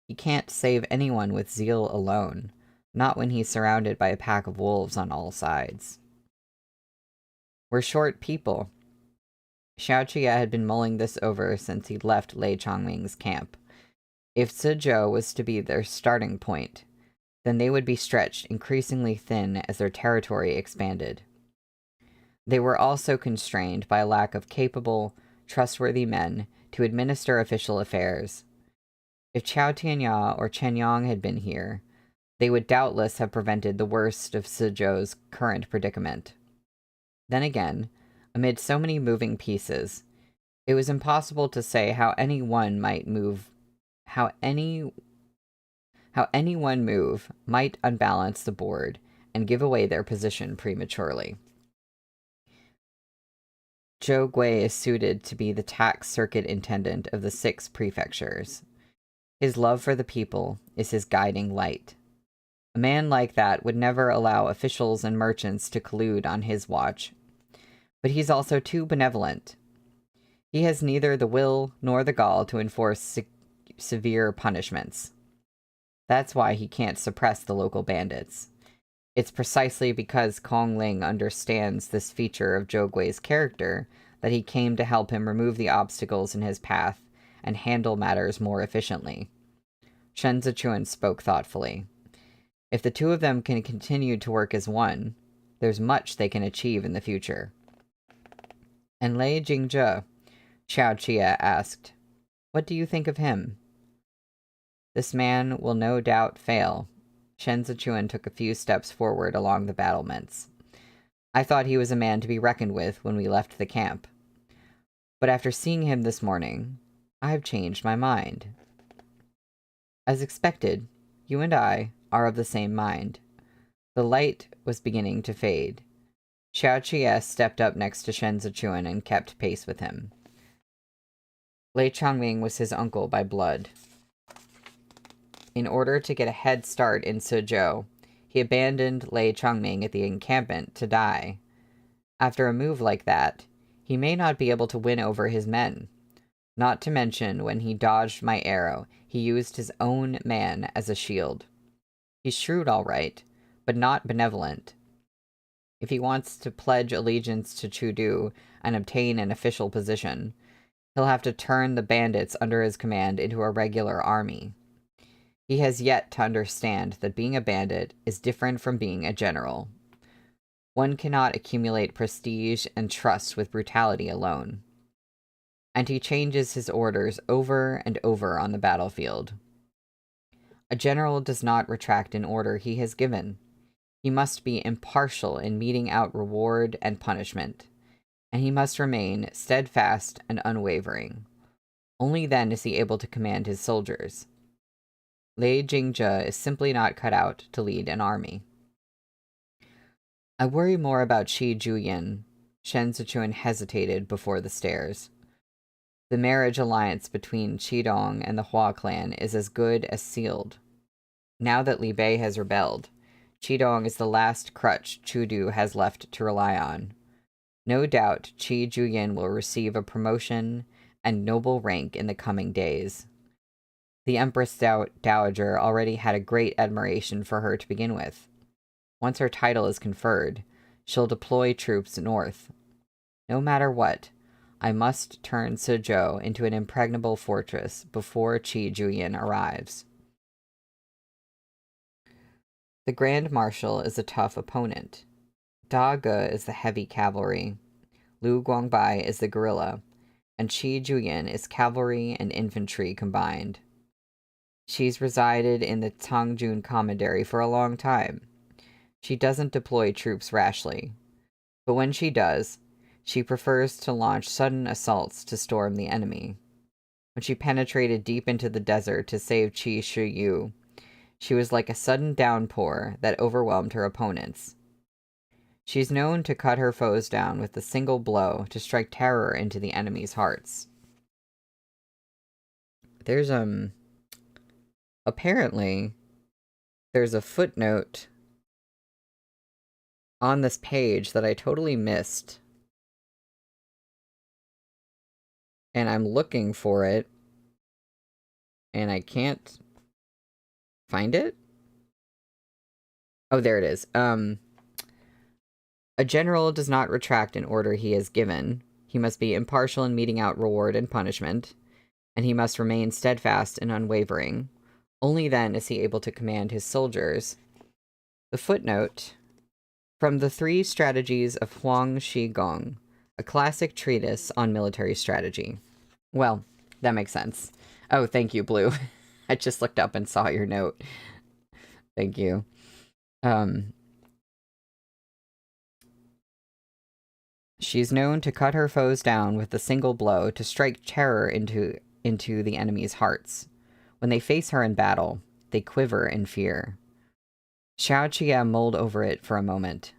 He can't save anyone with zeal alone, not when he's surrounded by a pack of wolves on all sides. We're short people. Xiao Qie had been mulling this over since he'd left Lei Chongming's camp. If Suzhou was to be their starting point, then they would be stretched increasingly thin as their territory expanded. They were also constrained by a lack of capable, trustworthy men to administer official affairs. If Chao Tianya or Chen Yang had been here, they would doubtless have prevented the worst of Suzhou's current predicament. Then again, amid so many moving pieces, it was impossible to say how any one move might unbalance the board and give away their position prematurely. Zhou Gui is suited to be the tax circuit intendant of the 6 prefectures. His love for the people is his guiding light. A man like that would never allow officials and merchants to collude on his watch. But he's also too benevolent. He has neither the will nor the gall to enforce severe punishments. That's why he can't suppress the local bandits. It's precisely because Kong Ling understands this feature of Zhou Gui's character that he came to help him remove the obstacles in his path and handle matters more efficiently. Shen Zichuan spoke thoughtfully. If the two of them can continue to work as one, there's much they can achieve in the future. And Lei Jingzhe, Xiao Qie asked, what do you think of him? This man will no doubt fail. Shen Zichuan took a few steps forward along the battlements. I thought he was a man to be reckoned with when we left the camp. But after seeing him this morning, I've changed my mind. As expected, you and I are of the same mind. The light was beginning to fade. Xiao Qie stepped up next to Shen Zichuan and kept pace with him. Lei Chongming was his uncle by blood. In order to get a head start in Suzhou, he abandoned Lei Chongming at the encampment to die. After a move like that, he may not be able to win over his men. Not to mention, when he dodged my arrow, he used his own man as a shield. He's shrewd all right, but not benevolent. If he wants to pledge allegiance to Chudu and obtain an official position, he'll have to turn the bandits under his command into a regular army. He has yet to understand that being a bandit is different from being a general. One cannot accumulate prestige and trust with brutality alone. And he changes his orders over and over on the battlefield. A general does not retract an order he has given. He must be impartial in meting out reward and punishment, and he must remain steadfast and unwavering. Only then is he able to command his soldiers. Lei Jingzhe is simply not cut out to lead an army. I worry more about Qi Juyin. Shen Zichuan hesitated before the stairs. The marriage alliance between Qidong and the Hua clan is as good as sealed. Now that Li Bei has rebelled, Qidong is the last crutch Chudu has left to rely on. No doubt Qi Juyin will receive a promotion and noble rank in the coming days. The Empress Dowager already had a great admiration for her to begin with. Once her title is conferred, she'll deploy troops north. No matter what, I must turn Suzhou into an impregnable fortress before Qi Juyin arrives. The Grand Marshal is a tough opponent. Da Ge is the heavy cavalry. Lu Guangbai is the guerrilla, and Qi Juyin is cavalry and infantry combined. She's resided in the Tangjun Commandery for a long time. She doesn't deploy troops rashly, but when she does, she prefers to launch sudden assaults to storm the enemy. When she penetrated deep into the desert to save Qi Shiyu, she was like a sudden downpour that overwhelmed her opponents. She's known to cut her foes down with a single blow to strike terror into the enemy's hearts. There's, apparently, there's a footnote on this page that I totally missed. And I'm looking for it, and I can't find it? Oh, there it is. A general does not retract an order he is given. He must be impartial in meting out reward and punishment, and he must remain steadfast and unwavering. Only then is he able to command his soldiers. The footnote: from the 3 Strategies of Huang Shigong, a classic treatise on military strategy. Well, that makes sense. Oh, thank you, Blue. I just looked up and saw your note. Thank you. She's known to cut her foes down with a single blow to strike terror into the enemy's hearts. When they face her in battle, they quiver in fear. Xiao Qia mulled over it for a moment.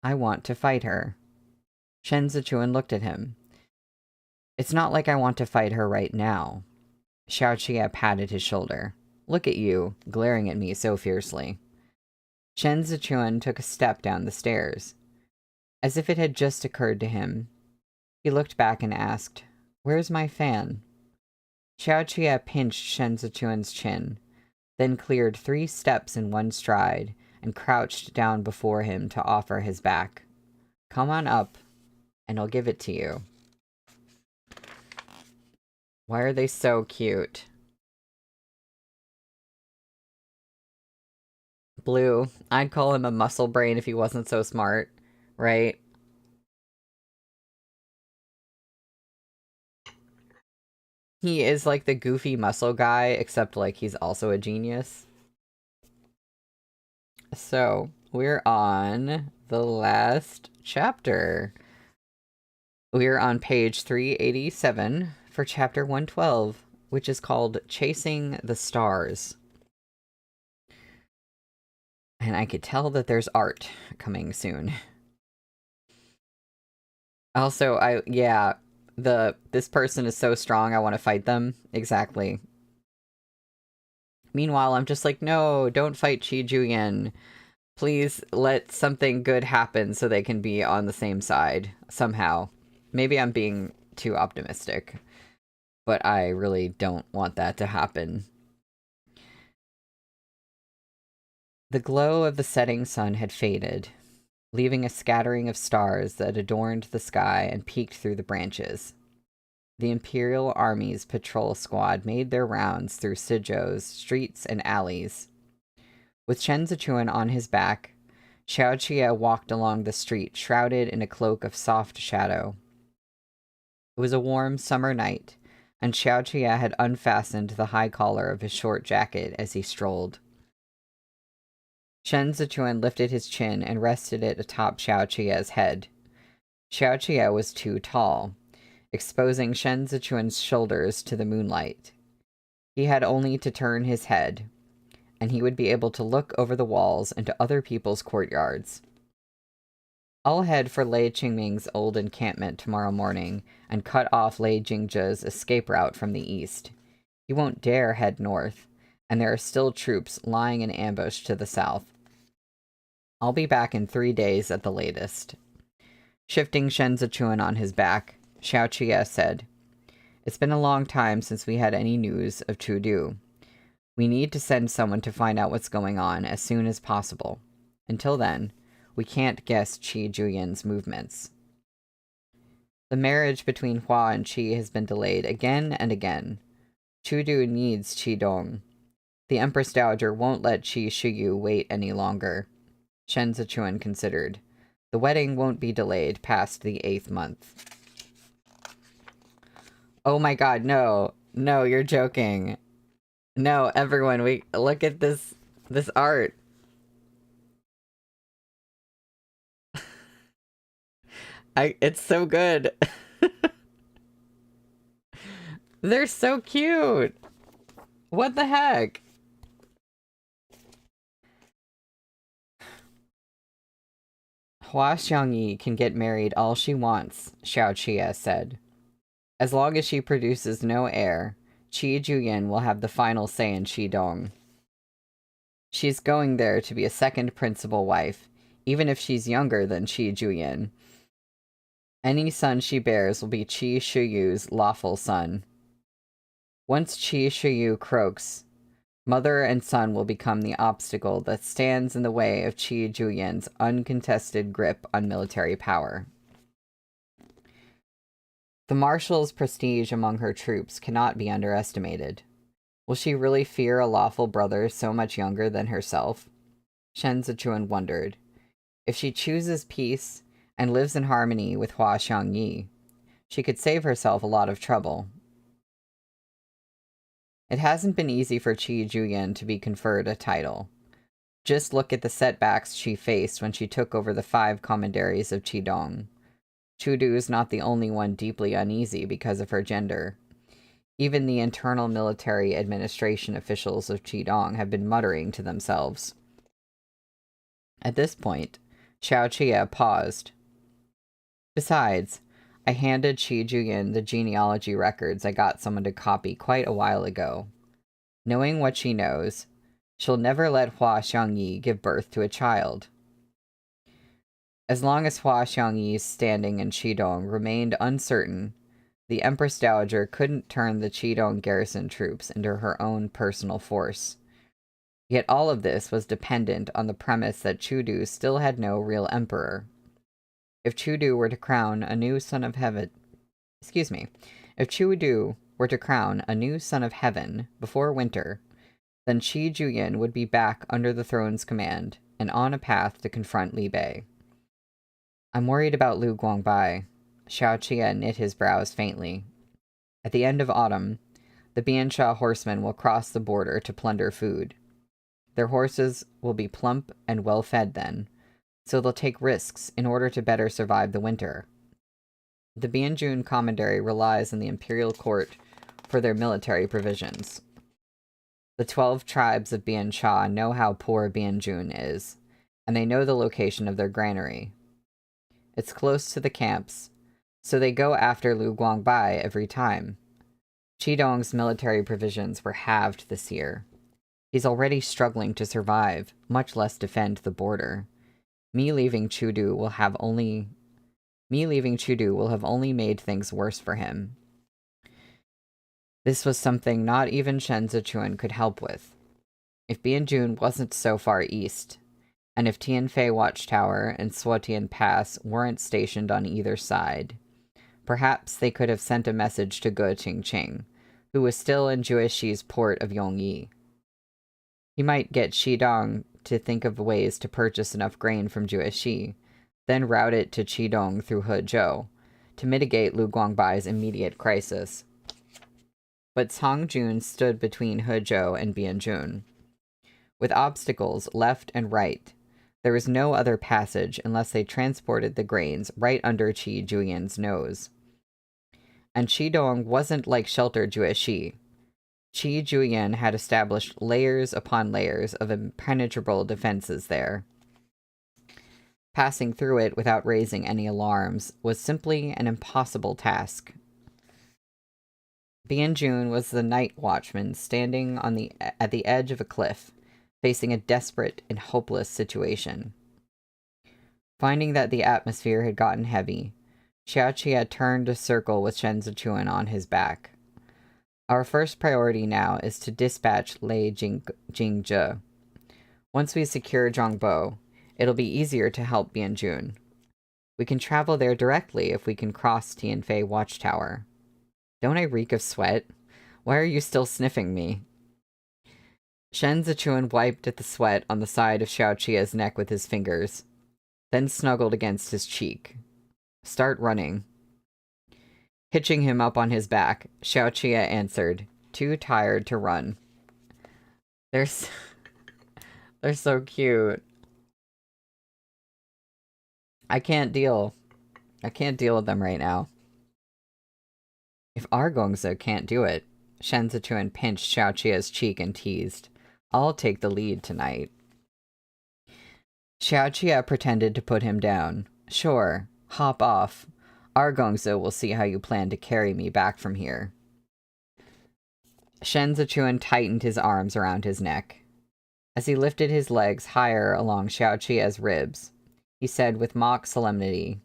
I want to fight her. Shen Zichuan looked at him. It's not like I want to fight her right now. Xiao Qia patted his shoulder. Look at you, glaring at me so fiercely. Shen Zichuan took a step down the stairs. As if it had just occurred to him, he looked back and asked, Where's my fan? Xiao Qia pinched Shen Zichuan's chin, then cleared 3 steps in one stride and crouched down before him to offer his back. Come on up, and I'll give it to you. Why are they so cute? Blue, I'd call him a muscle brain if he wasn't so smart, right? He is like the goofy muscle guy, except like he's also a genius. So, we're on the last chapter. We're on page 387 for chapter 112, which is called Chasing the Stars. And I could tell that there's art coming soon. Also, this person is so strong, I want to fight them. Exactly. Meanwhile, I'm just like, no, don't fight Qi Juyin. Please let something good happen so they can be on the same side, somehow. Maybe I'm being too optimistic, but I really don't want that to happen. The glow of the setting sun had faded, leaving a scattering of stars that adorned the sky and peeked through the branches. The Imperial Army's patrol squad made their rounds through Sizhou's streets and alleys. With Shen Zichuan on his back, Xiao Qia walked along the street shrouded in a cloak of soft shadow. It was a warm summer night, and Xiao Qia had unfastened the high collar of his short jacket as he strolled. Shen Zichuan lifted his chin and rested it atop Xiao Qia's head. Xiao Qia was too tall, exposing Shen Zichuan's shoulders to the moonlight. He had only to turn his head, and he would be able to look over the walls into other people's courtyards. I'll head for Lei Qingming's old encampment tomorrow morning and cut off Lei Jingzhe's escape route from the east. He won't dare head north, and there are still troops lying in ambush to the south. I'll be back in 3 days at the latest. Shifting Shen Zichuan on his back, Xiao Qia said, It's been a long time since we had any news of Chudu. We need to send someone to find out what's going on as soon as possible. Until then, we can't guess Qi Juyin's movements. The marriage between Hua and Qi has been delayed again and again. Chudu needs Qi Dong. The Empress Dowager won't let Qi Shiyu wait any longer. Shen Zichuan considered. The wedding won't be delayed past the 8th month. Oh my god, no. No, you're joking. No, everyone, we look at this art. It's so good. They're so cute. What the heck? Hua Xiangyi can get married all she wants, Xiao Qie said. As long as she produces no heir, Qi Juyin will have the final say in Qidong. She's going there to be a second principal wife, even if she's younger than Qi Juyin. Any son she bears will be Qi Shuyu's lawful son. Once Qi Shuyu croaks, mother and son will become the obstacle that stands in the way of Qi Juyin's uncontested grip on military power. The marshal's prestige among her troops cannot be underestimated. Will she really fear a lawful brother so much younger than herself? Shen Zichuan wondered. If she chooses peace and lives in harmony with Hua Xiangyi, she could save herself a lot of trouble. It hasn't been easy for Qi Juyin to be conferred a title. Just look at the setbacks she faced when she took over the 5 commanderies of Qidong. Chudu is not the only one deeply uneasy because of her gender. Even the internal military administration officials of Qidong have been muttering to themselves. At this point, Xiao Qie paused. Besides, I handed Qi Juyin the genealogy records I got someone to copy quite a while ago. Knowing what she knows, she'll never let Hua Xiangyi give birth to a child. As long as Hua Xiangyi's standing in Qidong remained uncertain, the Empress Dowager couldn't turn the Qidong garrison troops into her own personal force. Yet all of this was dependent on the premise that Chudu still had no real emperor. If Chudu were to crown a new son of heaven... If Chudu were to crown a new son of heaven before winter, then Qi Juyin would be back under the throne's command and on a path to confront Li Bei. I'm worried about Lu Guangbai. Xiao Qie knit his brows faintly. At the end of autumn, the Biansha horsemen will cross the border to plunder food. Their horses will be plump and well-fed then, so they'll take risks in order to better survive the winter. The Bianjun commandery relies on the imperial court for their military provisions. The 12 tribes of Biansha know how poor Bianjun is, and they know the location of their granary. It's close to the camps, so they go after Lu Guangbai every time. Qidong's military provisions were halved this year. He's already struggling to survive, much less defend the border. Me leaving Chudu will have only made things worse for him. This was something not even Shen Zichuan could help with. If Bianjun wasn't so far east, and if Tianfei Watchtower and Suotian Pass weren't stationed on either side, perhaps they could have sent a message to Ge Qingqing, who was still in Juexi's port of Yongyi. He might get Qidong to think of ways to purchase enough grain from Juexi, then route it to Qidong through Hezhou, to mitigate Lu Guangbai's immediate crisis. But Cang Jun stood between Hezhou and Bianjun. With obstacles left and right, there was no other passage unless they transported the grains right under Qi Juyin's nose. And Qidong wasn't like sheltered Juexi. Qi Juyin had established layers upon layers of impenetrable defenses there. Passing through it without raising any alarms was simply an impossible task. Bianjun was the night watchman standing at the edge of a cliff, facing a desperate and hopeless situation. Finding that the atmosphere had gotten heavy, Xiao Qie turned to circle with Shen Zichuan on his back. Our first priority now is to dispatch Lei Jingzhe. Once we secure Zhongbo, it'll be easier to help Bianjun. We can travel there directly if we can cross Tianfei Watchtower. Don't I reek of sweat? Why are you still sniffing me? Shen Zichuan wiped at the sweat on the side of Xiao Qie's neck with his fingers. then snuggled against his cheek. Start running. Hitching him up on his back, Xiaoqia answered, too tired to run. They're so cute. I can't deal with them right now. If Argongza can't do it, Shen Zichuan pinched Xiaoqia's cheek and teased, I'll take the lead tonight. Xiaoqia pretended to put him down. Sure, hop off. Argongza will see how you plan to carry me back from here. Shen Zichuan tightened his arms around his neck. As he lifted his legs higher along Xiaoqia's ribs, he said with mock solemnity,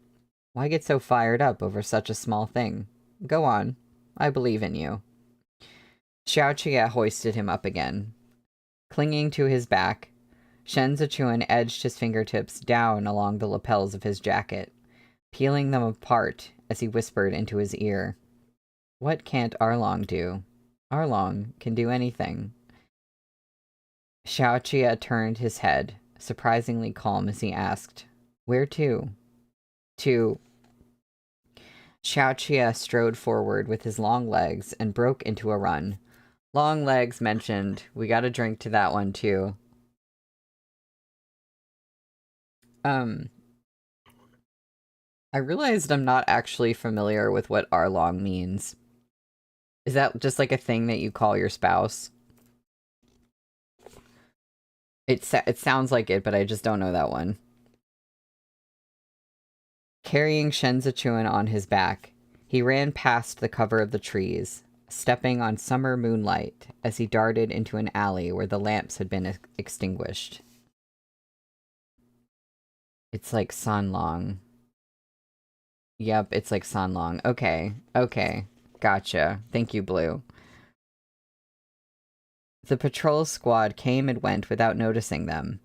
Why get so fired up over such a small thing? Go on. I believe in you. Xiaoqia hoisted him up again. Clinging to his back, Shen Zichuan edged his fingertips down along the lapels of his jacket, peeling them apart as he whispered into his ear. What can't Arlong do? Arlong can do anything. Xiaoqia turned his head, surprisingly calm as he asked, Where to? To... Xiaoqia strode forward with his long legs and broke into a run. Long legs mentioned. We got a drink to that one, too. I realized I'm not actually familiar with what Arlong means. Is that just like a thing that you call your spouse? It sounds like it, but I just don't know that one. Carrying Shen Zichuan on his back, he ran past the cover of the trees, stepping on summer moonlight as he darted into an alley where the lamps had been extinguished. It's like Sanlong. Yep, it's like Sanlong. Okay. Gotcha. Thank you, Blue. The patrol squad came and went without noticing them.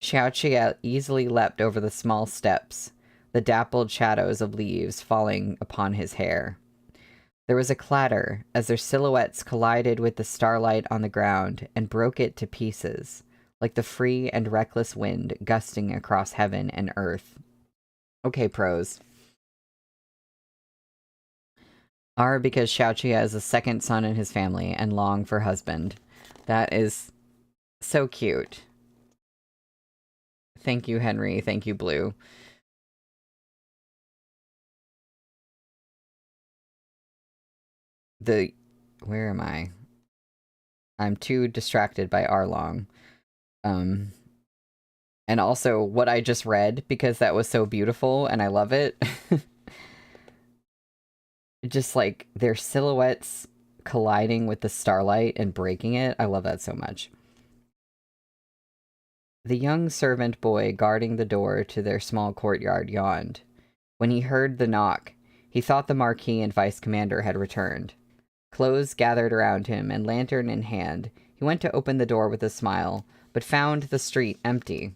Xiaoqia easily leapt over the small steps, the dappled shadows of leaves falling upon his hair. There was a clatter as their silhouettes collided with the starlight on the ground and broke it to pieces, like the free and reckless wind gusting across heaven and earth. Okay, pros. R because Xiaoqia is the second son in his family, and Long for husband. That is so cute. Thank you, Henry. Thank you, Blue. Where am I? I'm too distracted by Arlong. And also what I just read, because that was so beautiful and I love it. Just like their silhouettes colliding with the starlight and breaking it. I love that so much. The young servant boy guarding the door to their small courtyard yawned. When he heard the knock, he thought the Marquis and Vice Commander had returned. Clothes gathered around him, and lantern in hand, he went to open the door with a smile, but found the street empty.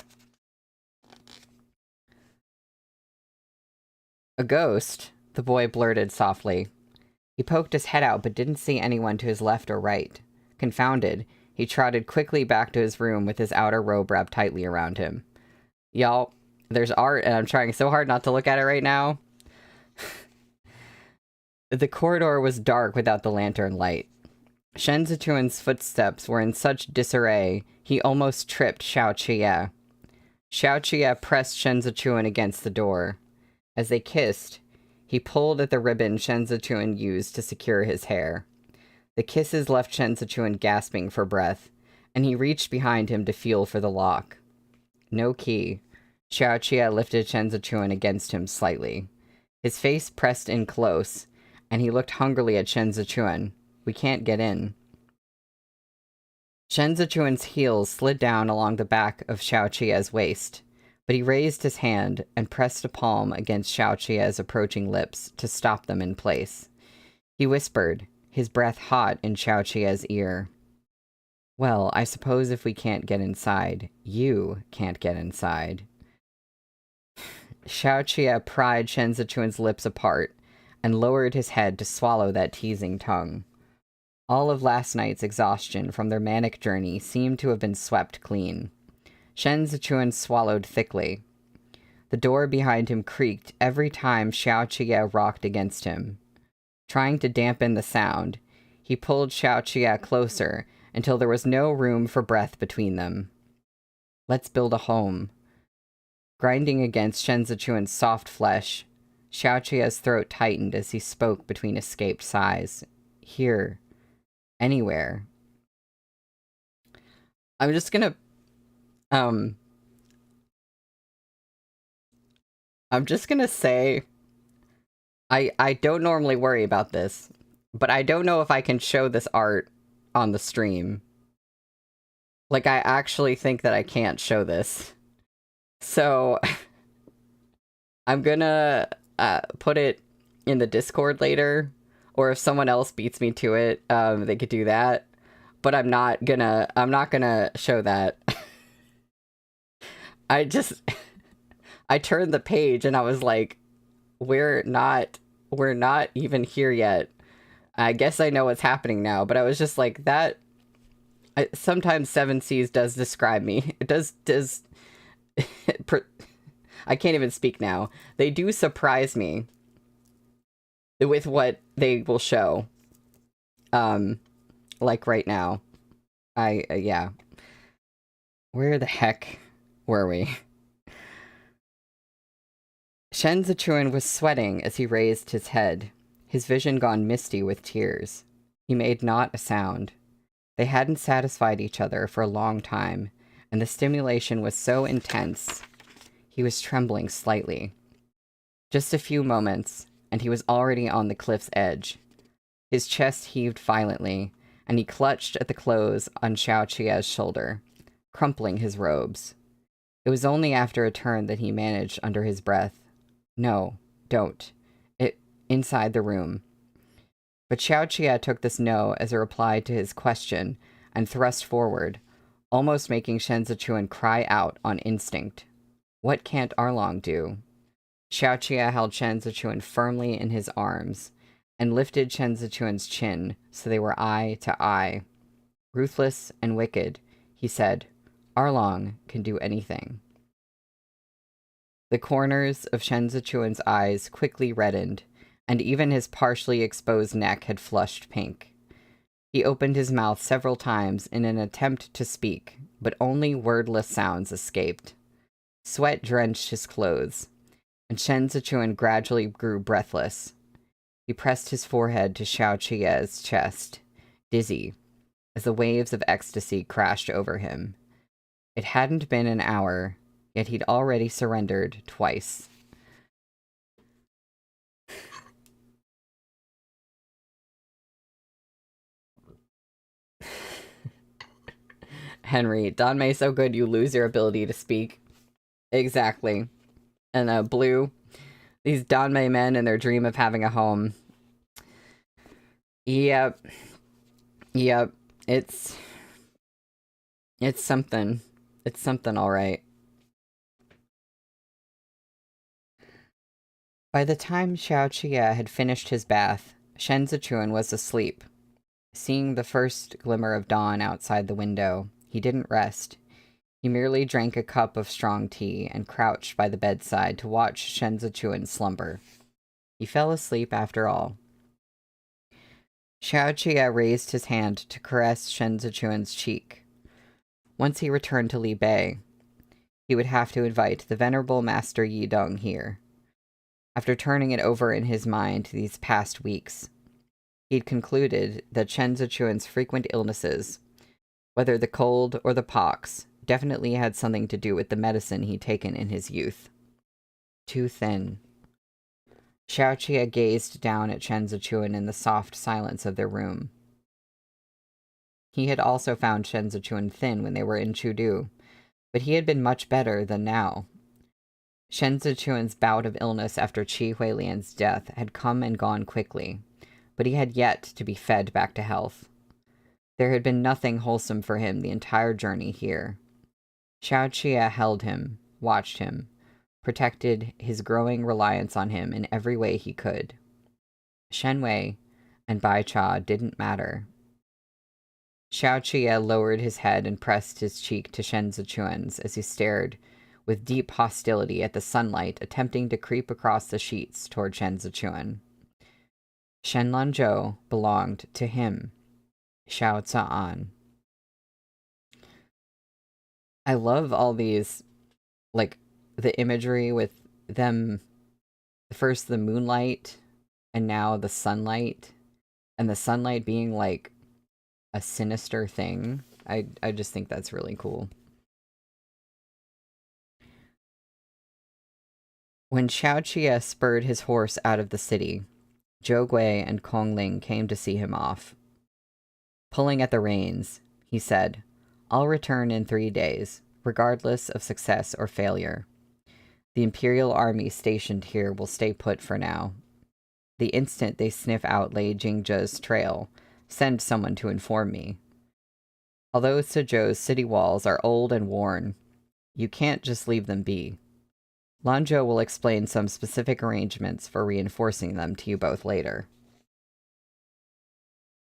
A ghost, the boy blurted softly. He poked his head out, but didn't see anyone to his left or right. Confounded, he trotted quickly back to his room with his outer robe wrapped tightly around him. Y'all, there's art, and I'm trying so hard not to look at it right now. The corridor was dark without the lantern light. Shen Zichuan's footsteps were in such disarray, he almost tripped Xiaoqia. Xiaoqia pressed Shen Zichuan against the door. As they kissed, he pulled at the ribbon Shen Zichuan used to secure his hair. The kisses left Shen Zichuan gasping for breath, and he reached behind him to feel for the lock. No key. Xiaoqia lifted Shen Zichuan against him slightly. His face pressed in close, and he looked hungrily at Shen Zichuan. We can't get in. Shen Zichuan's heels slid down along the back of Xiaoqia's waist, but he raised his hand and pressed a palm against Xiaoqia's approaching lips to stop them in place. He whispered, his breath hot in Xiaoqia's ear. Well, I suppose if we can't get inside, you can't get inside. Xiaoqia pried Shen Zichuan's lips apart and lowered his head to swallow that teasing tongue. All of last night's exhaustion from their manic journey seemed to have been swept clean. Shen Zichuan swallowed thickly. The door behind him creaked every time Xiao Qie rocked against him. Trying to dampen the sound, he pulled Xiao Qie closer until there was no room for breath between them. Let's build a home. Grinding against Shen Zichuan's soft flesh, Xiao Qie's throat tightened as he spoke between escaped sighs. Here. Anywhere. I'm just gonna say I don't normally worry about this, but I don't know if I can show this art on the stream. Like, I actually think that I can't show this. So, I'm gonna put it in the Discord later, or if someone else beats me to it, they could do that. But I'm not gonna show that. I turned the page and I was like, we're not even here yet. I guess I know what's happening now, but I was just like, that... sometimes Seven Seas does describe me. It does... I can't even speak now. They do surprise me with what they will show. Like right now. Yeah. Where the heck were we? Shen Zichuan was sweating as he raised his head, his vision gone misty with tears. He made not a sound. They hadn't satisfied each other for a long time, and the stimulation was so intense, he was trembling slightly. Just a few moments, and he was already on the cliff's edge. His chest heaved violently, and he clutched at the clothes on Xiao Qie's shoulder, crumpling his robes. It was only after a turn that he managed under his breath. No, don't. Inside the room. But Xiao Qie took this no as a reply to his question and thrust forward, almost making Shen Zichuan cry out on instinct. What can't Arlong do? Xiao Qie held Shen Zichuan firmly in his arms and lifted Shen Zichuan's chin so they were eye to eye. Ruthless and wicked, he said, Arlong can do anything. The corners of Shen Zichuan's eyes quickly reddened, and even his partially exposed neck had flushed pink. He opened his mouth several times in an attempt to speak, but only wordless sounds escaped. Sweat drenched his clothes, and Shen Zichuan gradually grew breathless. He pressed his forehead to Xiao Qie's chest, dizzy, as the waves of ecstasy crashed over him. It hadn't been an hour, yet he'd already surrendered twice. Henry, Danmei so good you lose your ability to speak. Exactly. And Blue, these Danmei men and their dream of having a home. Yep. It's something. It's something, all right. By the time Xiao Qie had finished his bath, Shen Zichuan was asleep. Seeing the first glimmer of dawn outside the window, he didn't rest. He merely drank a cup of strong tea and crouched by the bedside to watch Shen Zichuan slumber. He fell asleep after all. Xiao Qie raised his hand to caress Shen Zichuan's cheek. Once he returned to Li Bei, he would have to invite the venerable Master Yidong here. After turning it over in his mind these past weeks, he'd concluded that Shen Zichuan's frequent illnesses, whether the cold or the pox, definitely had something to do with the medicine he'd taken in his youth. Too thin. Xiao Qie gazed down at Shen Zichuan in the soft silence of their room. He had also found Shen Zichuan thin when they were in Chudu, but he had been much better than now. Shen Zichuan's bout of illness after Qi Huilian's death had come and gone quickly, but he had yet to be fed back to health. There had been nothing wholesome for him the entire journey here. Xiao Qie held him, watched him, protected his growing reliance on him in every way he could. Shen Wei and Bai Cha didn't matter. Xiao Qie lowered his head and pressed his cheek to Shen Zichuan's as he stared with deep hostility at the sunlight attempting to creep across the sheets toward Shen Zichuan. Shen Lanzhou belonged to him, Xiao Za'an. I love all these, like, the imagery with them, first the moonlight, and now the sunlight, and the sunlight being, like, a sinister thing. I just think that's really cool. When Xiao Qie spurred his horse out of the city, Zhou Gui and Kong Ling came to see him off. Pulling at the reins, he said, "I'll return in 3 days, regardless of success or failure. The Imperial Army stationed here will stay put for now. The instant they sniff out Lei Jingzhe's trail, send someone to inform me. Although Suzhou's city walls are old and worn, you can't just leave them be. Lanzhou will explain some specific arrangements for reinforcing them to you both later."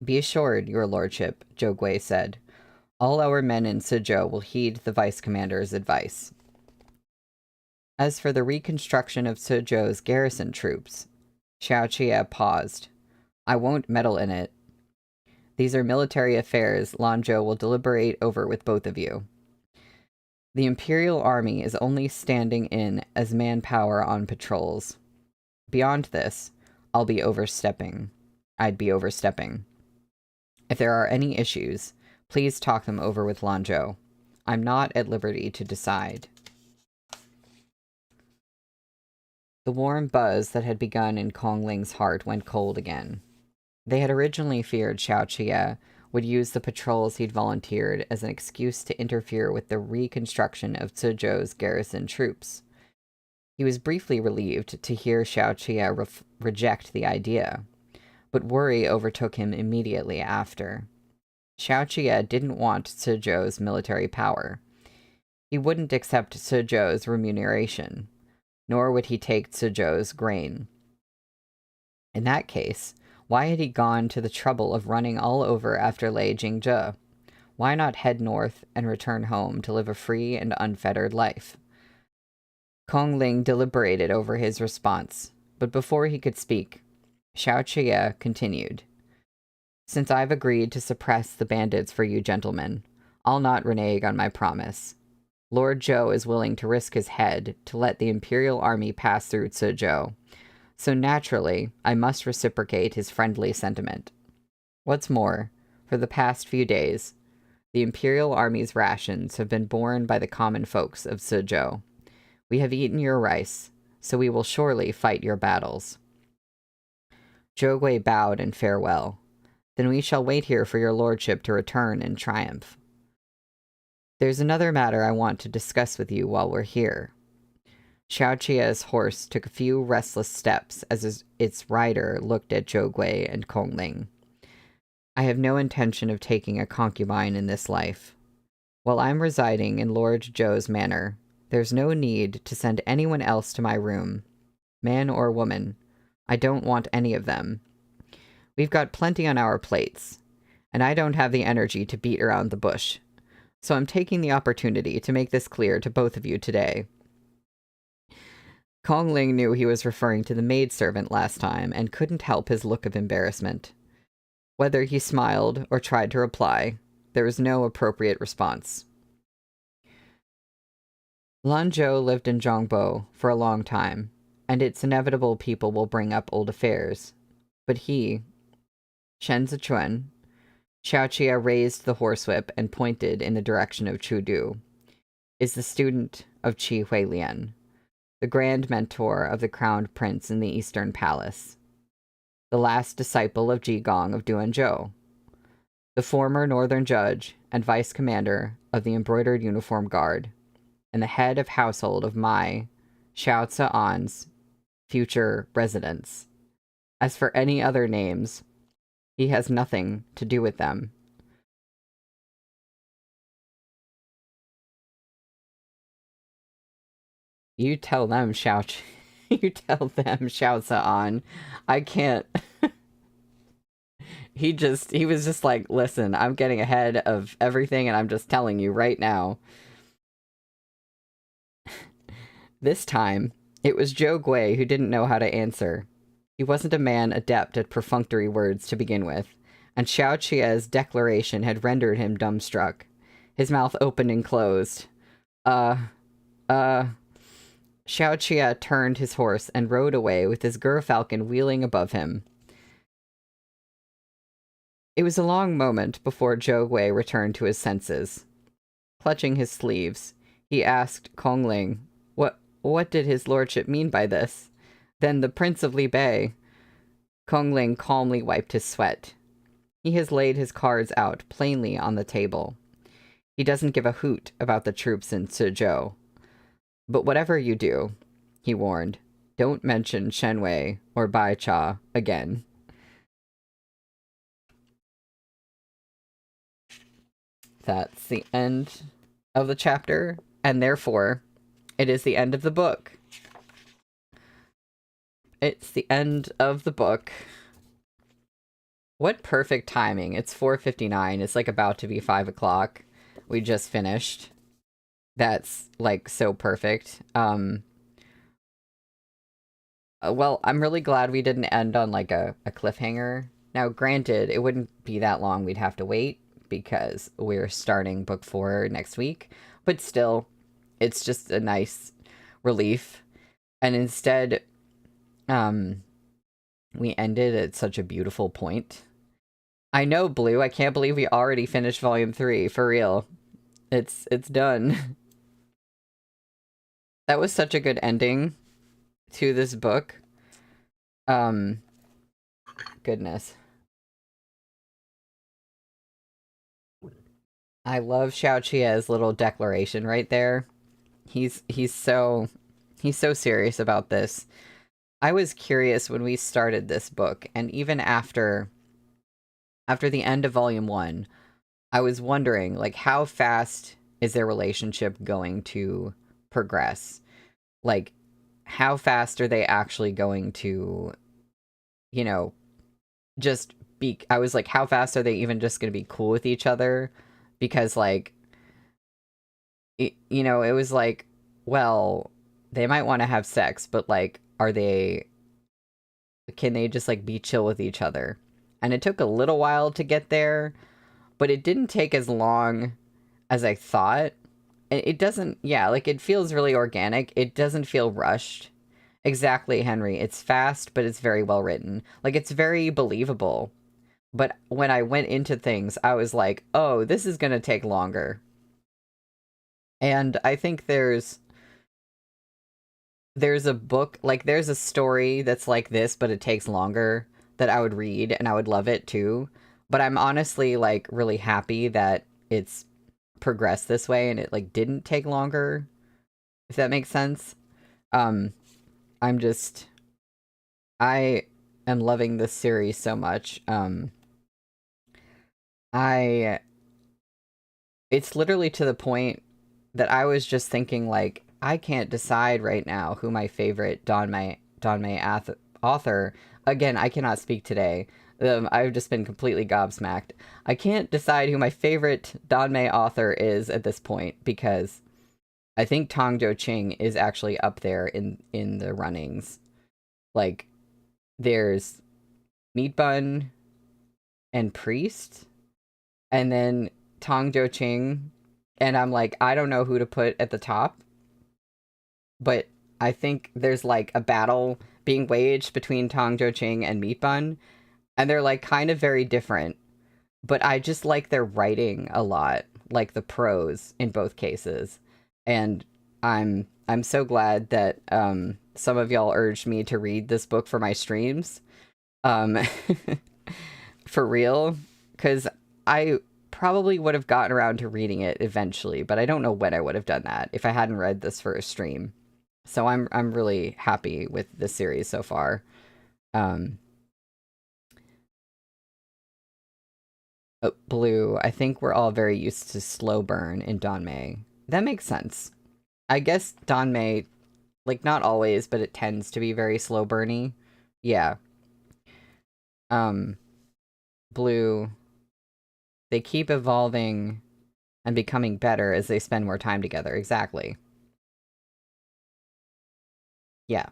"Be assured, your lordship," Zhou Gui said. "All our men in Suzhou will heed the vice commander's advice. As for the reconstruction of Suzhou's garrison troops," Xiao Qie paused. "I won't meddle in it. These are military affairs Lanzhou will deliberate over with both of you. The Imperial Army is only standing in as manpower on patrols. Beyond this, I'd be overstepping. If there are any issues, please talk them over with Lanzhou. I'm not at liberty to decide." The warm buzz that had begun in Kong Ling's heart went cold again. They had originally feared Xiao Qie would use the patrols he'd volunteered as an excuse to interfere with the reconstruction of Suzhou's garrison troops. He was briefly relieved to hear Xiao Qie reject the idea, but worry overtook him immediately after. Xiao Qie didn't want Suzhou's military power. He wouldn't accept Suzhou's remuneration, nor would he take Suzhou's grain. In that case, why had he gone to the trouble of running all over after Lei Jingzhe? Why not head north and return home to live a free and unfettered life? Kong Ling deliberated over his response, but before he could speak, Xiao Qie continued. "Since I've agreed to suppress the bandits for you gentlemen, I'll not renege on my promise. Lord Zhou is willing to risk his head to let the Imperial Army pass through Suzhou, so naturally, I must reciprocate his friendly sentiment. What's more, for the past few days, the Imperial Army's rations have been borne by the common folks of Suzhou. We have eaten your rice, so we will surely fight your battles." Zhou Gui bowed in farewell. "Then we shall wait here for your lordship to return in triumph. There's another matter I want to discuss with you while we're here." Xiao Qie's horse took a few restless steps as its rider looked at Zhou Gui and Kong Ling. "I have no intention of taking a concubine in this life. While I'm residing in Lord Zhou's manor, there's no need to send anyone else to my room. Man or woman, I don't want any of them. We've got plenty on our plates, and I don't have the energy to beat around the bush, so I'm taking the opportunity to make this clear to both of you today." Kong Ling knew he was referring to the maidservant last time and couldn't help his look of embarrassment. Whether he smiled or tried to reply, there was no appropriate response. Lanzhou lived in Zhongbo for a long time, and it's inevitable people will bring up old affairs. But he, Shen Zichuan, Xiao Qie raised the horsewhip and pointed in the direction of Chudu, is the student of Qi Huilian, the grand mentor of the crowned prince in the Eastern Palace, the last disciple of Jigong of Duanzhou, the former northern judge and vice commander of the embroidered uniform guard, and the head of household of my, Xiao Za'an's, future residence. As for any other names, he has nothing to do with them. You tell them, you tell them, Xiao Za'an. I can't. He was just like, listen, I'm getting ahead of everything and I'm just telling you right now. This time, it was Zhou Gui who didn't know how to answer. He wasn't a man adept at perfunctory words to begin with, and Xiao Qia's declaration had rendered him dumbstruck. His mouth opened and closed. Xiao Qia turned his horse and rode away with his gerfalcon wheeling above him. It was a long moment before Zhou Gui returned to his senses. Clutching his sleeves, he asked Kongling, What did his lordship mean by this? Then the Prince of Libei. Kongling calmly wiped his sweat. He has laid his cards out plainly on the table. He doesn't give a hoot about the troops in Suzhou. But whatever you do, he warned, don't mention Shenwei or Baicha again. That's the end of the chapter, and therefore, it is the end of the book. It's the end of the book. What perfect timing. It's 4:59. It's like about to be 5 o'clock. We just finished. That's like so perfect. Well, I'm really glad we didn't end on like a cliffhanger. Now, granted, it wouldn't be that long. We'd have to wait because we're starting book 4 next week. But still, it's just a nice relief. And instead, we ended at such a beautiful point. I know, Blue. I can't believe we already finished volume 3. For real. It's done. That was such a good ending to this book. Goodness. I love Xiao Qia's little declaration right there. He's so serious about this. I was curious when we started this book, and even after the end of volume 1, I was wondering, like, how fast is their relationship going to progress? Like, how fast are they actually going to, you know, just be... I was like, how fast are they even just going to be cool with each other? Because, like, it was like, well, they might want to have sex, but, like, can they just, like, be chill with each other? And it took a little while to get there, but it didn't take as long as I thought. It doesn't, yeah, like, it feels really organic. It doesn't feel rushed. Exactly, Henry. It's fast, but it's very well written. Like, it's very believable. But when I went into things, I was like, oh, this is going to take longer. And I think there's a book, like, there's a story that's like this, but it takes longer, that I would read, and I would love it too. But I'm honestly, like, really happy that it's progressed this way, and it, like, didn't take longer, if that makes sense. I am loving this series so much. It's literally to the point that I was just thinking, like, I can't decide right now who my favorite Danmei author... Again, I cannot speak today. I've just been completely gobsmacked. I can't decide who my favorite Danmei author is at this point, because I think Tang Ching is actually up there in the runnings. Like, there's Meat Bun and Priest, and then Tang Ching, and I'm like, I don't know who to put at the top, but I think there's, like, a battle being waged between Tang Ching and Meat Bun, and they're, like, kind of very different, but I just like their writing a lot, like the prose in both cases, and I'm so glad that some of y'all urged me to read this book for my streams, for real, because I probably would have gotten around to reading it eventually, but I don't know when I would have done that if I hadn't read this for a stream. So I'm really happy with this series so far. Blue, I think we're all very used to slow burn in Danmei. That makes sense. I guess Danmei, like, not always, but it tends to be very slow burny. Yeah. Blue, they keep evolving and becoming better as they spend more time together. Exactly. Yeah,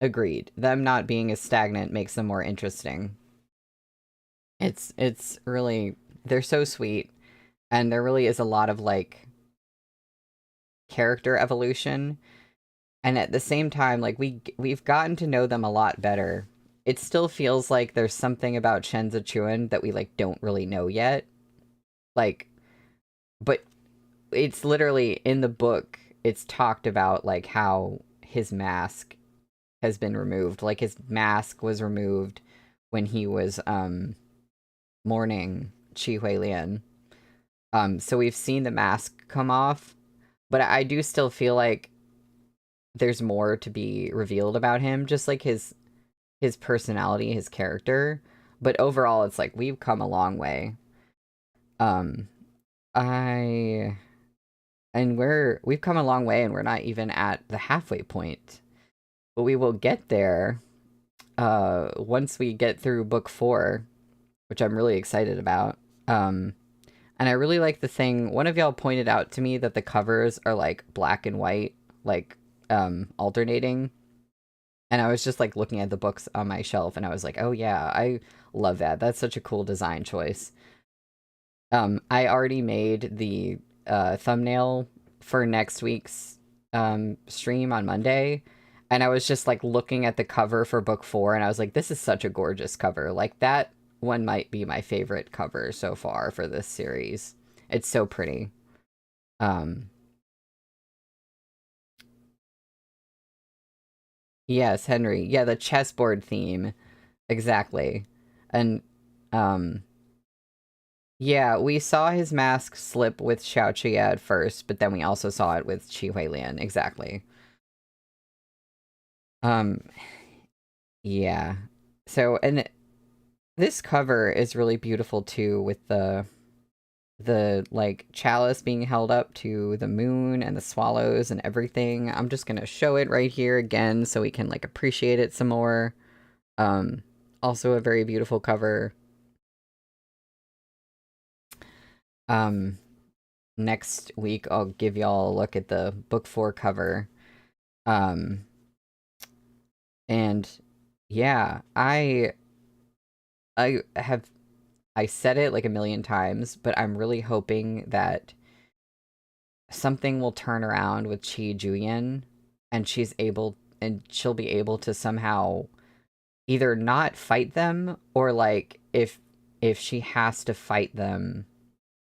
agreed. Them not being as stagnant makes them more interesting. It's really, they're so sweet, and there really is a lot of like character evolution, and at the same time, like we've gotten to know them a lot better. It still feels like there's something about Shenza Chuan that we like don't really know yet. Like, but it's literally in the book, it's talked about like how his mask has been removed. Like his mask was removed when he was mourning Chi Huilian. So we've seen the mask come off, but I do still feel like there's more to be revealed about him, just like his personality, his character. But overall, it's like we've come a long way. Um, I and we've come a long way, and we're not even at the halfway point. But we will get there once we get through book 4, which I'm really excited about. And I really like the thing, one of y'all pointed out to me that the covers are like black and white, like alternating. And I was just like looking at the books on my shelf and I was like, oh yeah, I love that. That's such a cool design choice. I already made the thumbnail for next week's stream on Monday. And I was just like looking at the cover for book 4 and I was like, this is such a gorgeous cover. Like that one might be my favorite cover so far for this series. It's so pretty. Um, yes, Henry. Yeah, the chessboard theme. Exactly. And um yeah, we saw his mask slip with Xiao Chia at first, but then we also saw it with Chi Huilian. Exactly. Um yeah. So and this cover is really beautiful too with the like chalice being held up to the moon and the swallows and everything. I'm just going to show it right here again so we can like appreciate it some more. Um Also a very beautiful cover. Um Next week I'll give y'all a look at the book 4 cover. Um and yeah, I have I said it like a million times, but I'm really hoping that something will turn around with Chi Juyin and she'll be able to somehow either not fight them or like if she has to fight them,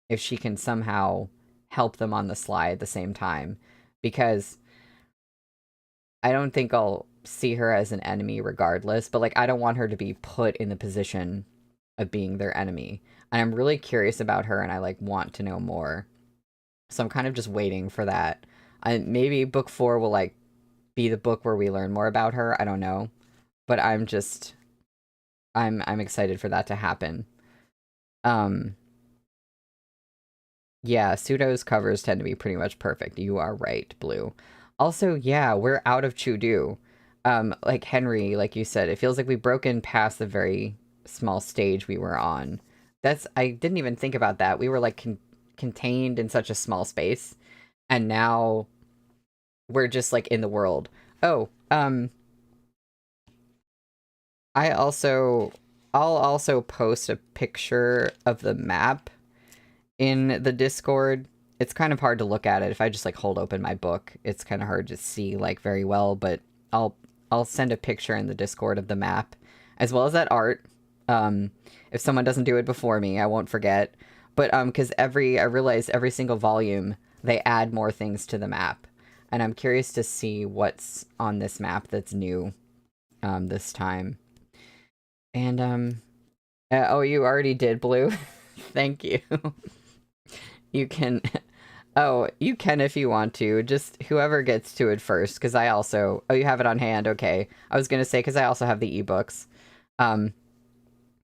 if she can somehow help them on the sly at the same time, because I don't think I'll see her as an enemy regardless, but like I don't want her to be put in the position of being their enemy. And I'm really curious about her and I like want to know more. So I'm kind of just waiting for that. Maybe book 4 will like be the book where we learn more about her. I don't know. But I'm excited for that to happen. Um yeah, Pseudo's covers tend to be pretty much perfect. You are right, Blue. Also, yeah, we're out of Chudu. Like Henry, like you said, it feels like we've broken past the very small stage we were on. I didn't even think about that. We were like contained in such a small space, and now we're just like in the world. Oh, I'll also post a picture of the map in the Discord. It's kind of hard to look at it if I just like hold open my book. It's kind of hard to see like very well, but I'll I'll send a picture in the Discord of the map as well as that art. If someone doesn't do it before me, I won't forget. But because I realize every single volume they add more things to the map, and I'm curious to see what's on this map that's new this time. And oh, you already did, Blue. Thank you. You can oh, you can if you want to. Just whoever gets to it first, because I also... Oh, you have it on hand. Okay. I was going to say, because I also have the ebooks. Um,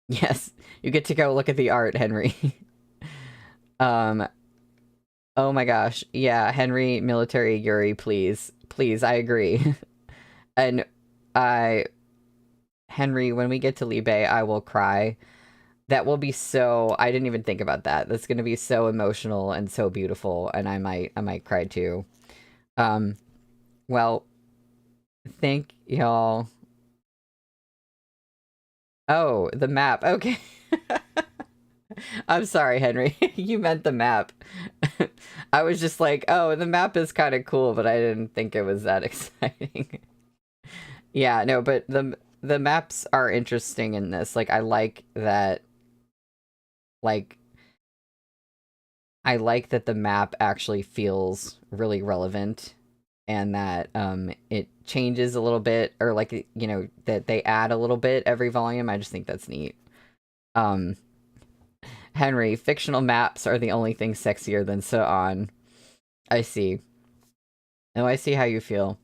yes, you get to go look at the art, Henry. um, oh my gosh. Yeah, Henry, military, Yuri, please. Please, I agree. And I... Henry, when we get to Libe, I will cry. That will be so... I didn't even think about that. That's going to be so emotional and so beautiful, and I might cry too. Um, well, Thank y'all. Oh, the map. Okay. I'm sorry, Henry. You meant the map. I was just like, oh, the map is kind of cool, but I didn't think it was that exciting. Yeah, no, but the maps are interesting in this. Like, I like that. Like, I like that the map actually feels really relevant, and that it changes a little bit, or like, you know, that they add a little bit every volume. I just think that's neat. Um, Henry, fictional maps are the only thing sexier than So-On. I see. Oh, I see how you feel.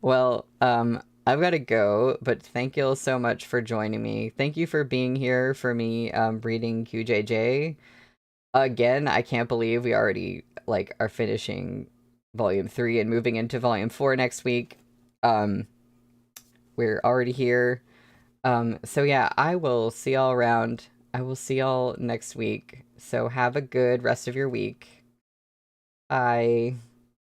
Well, I've got to go, but thank you all so much for joining me. Thank you for being here for me, reading QJJ. Again, I can't believe we already, like, are finishing Volume 3 and moving into Volume 4 next week. We're already here. So yeah, I will see y'all around. I will see y'all next week. So have a good rest of your week. Bye.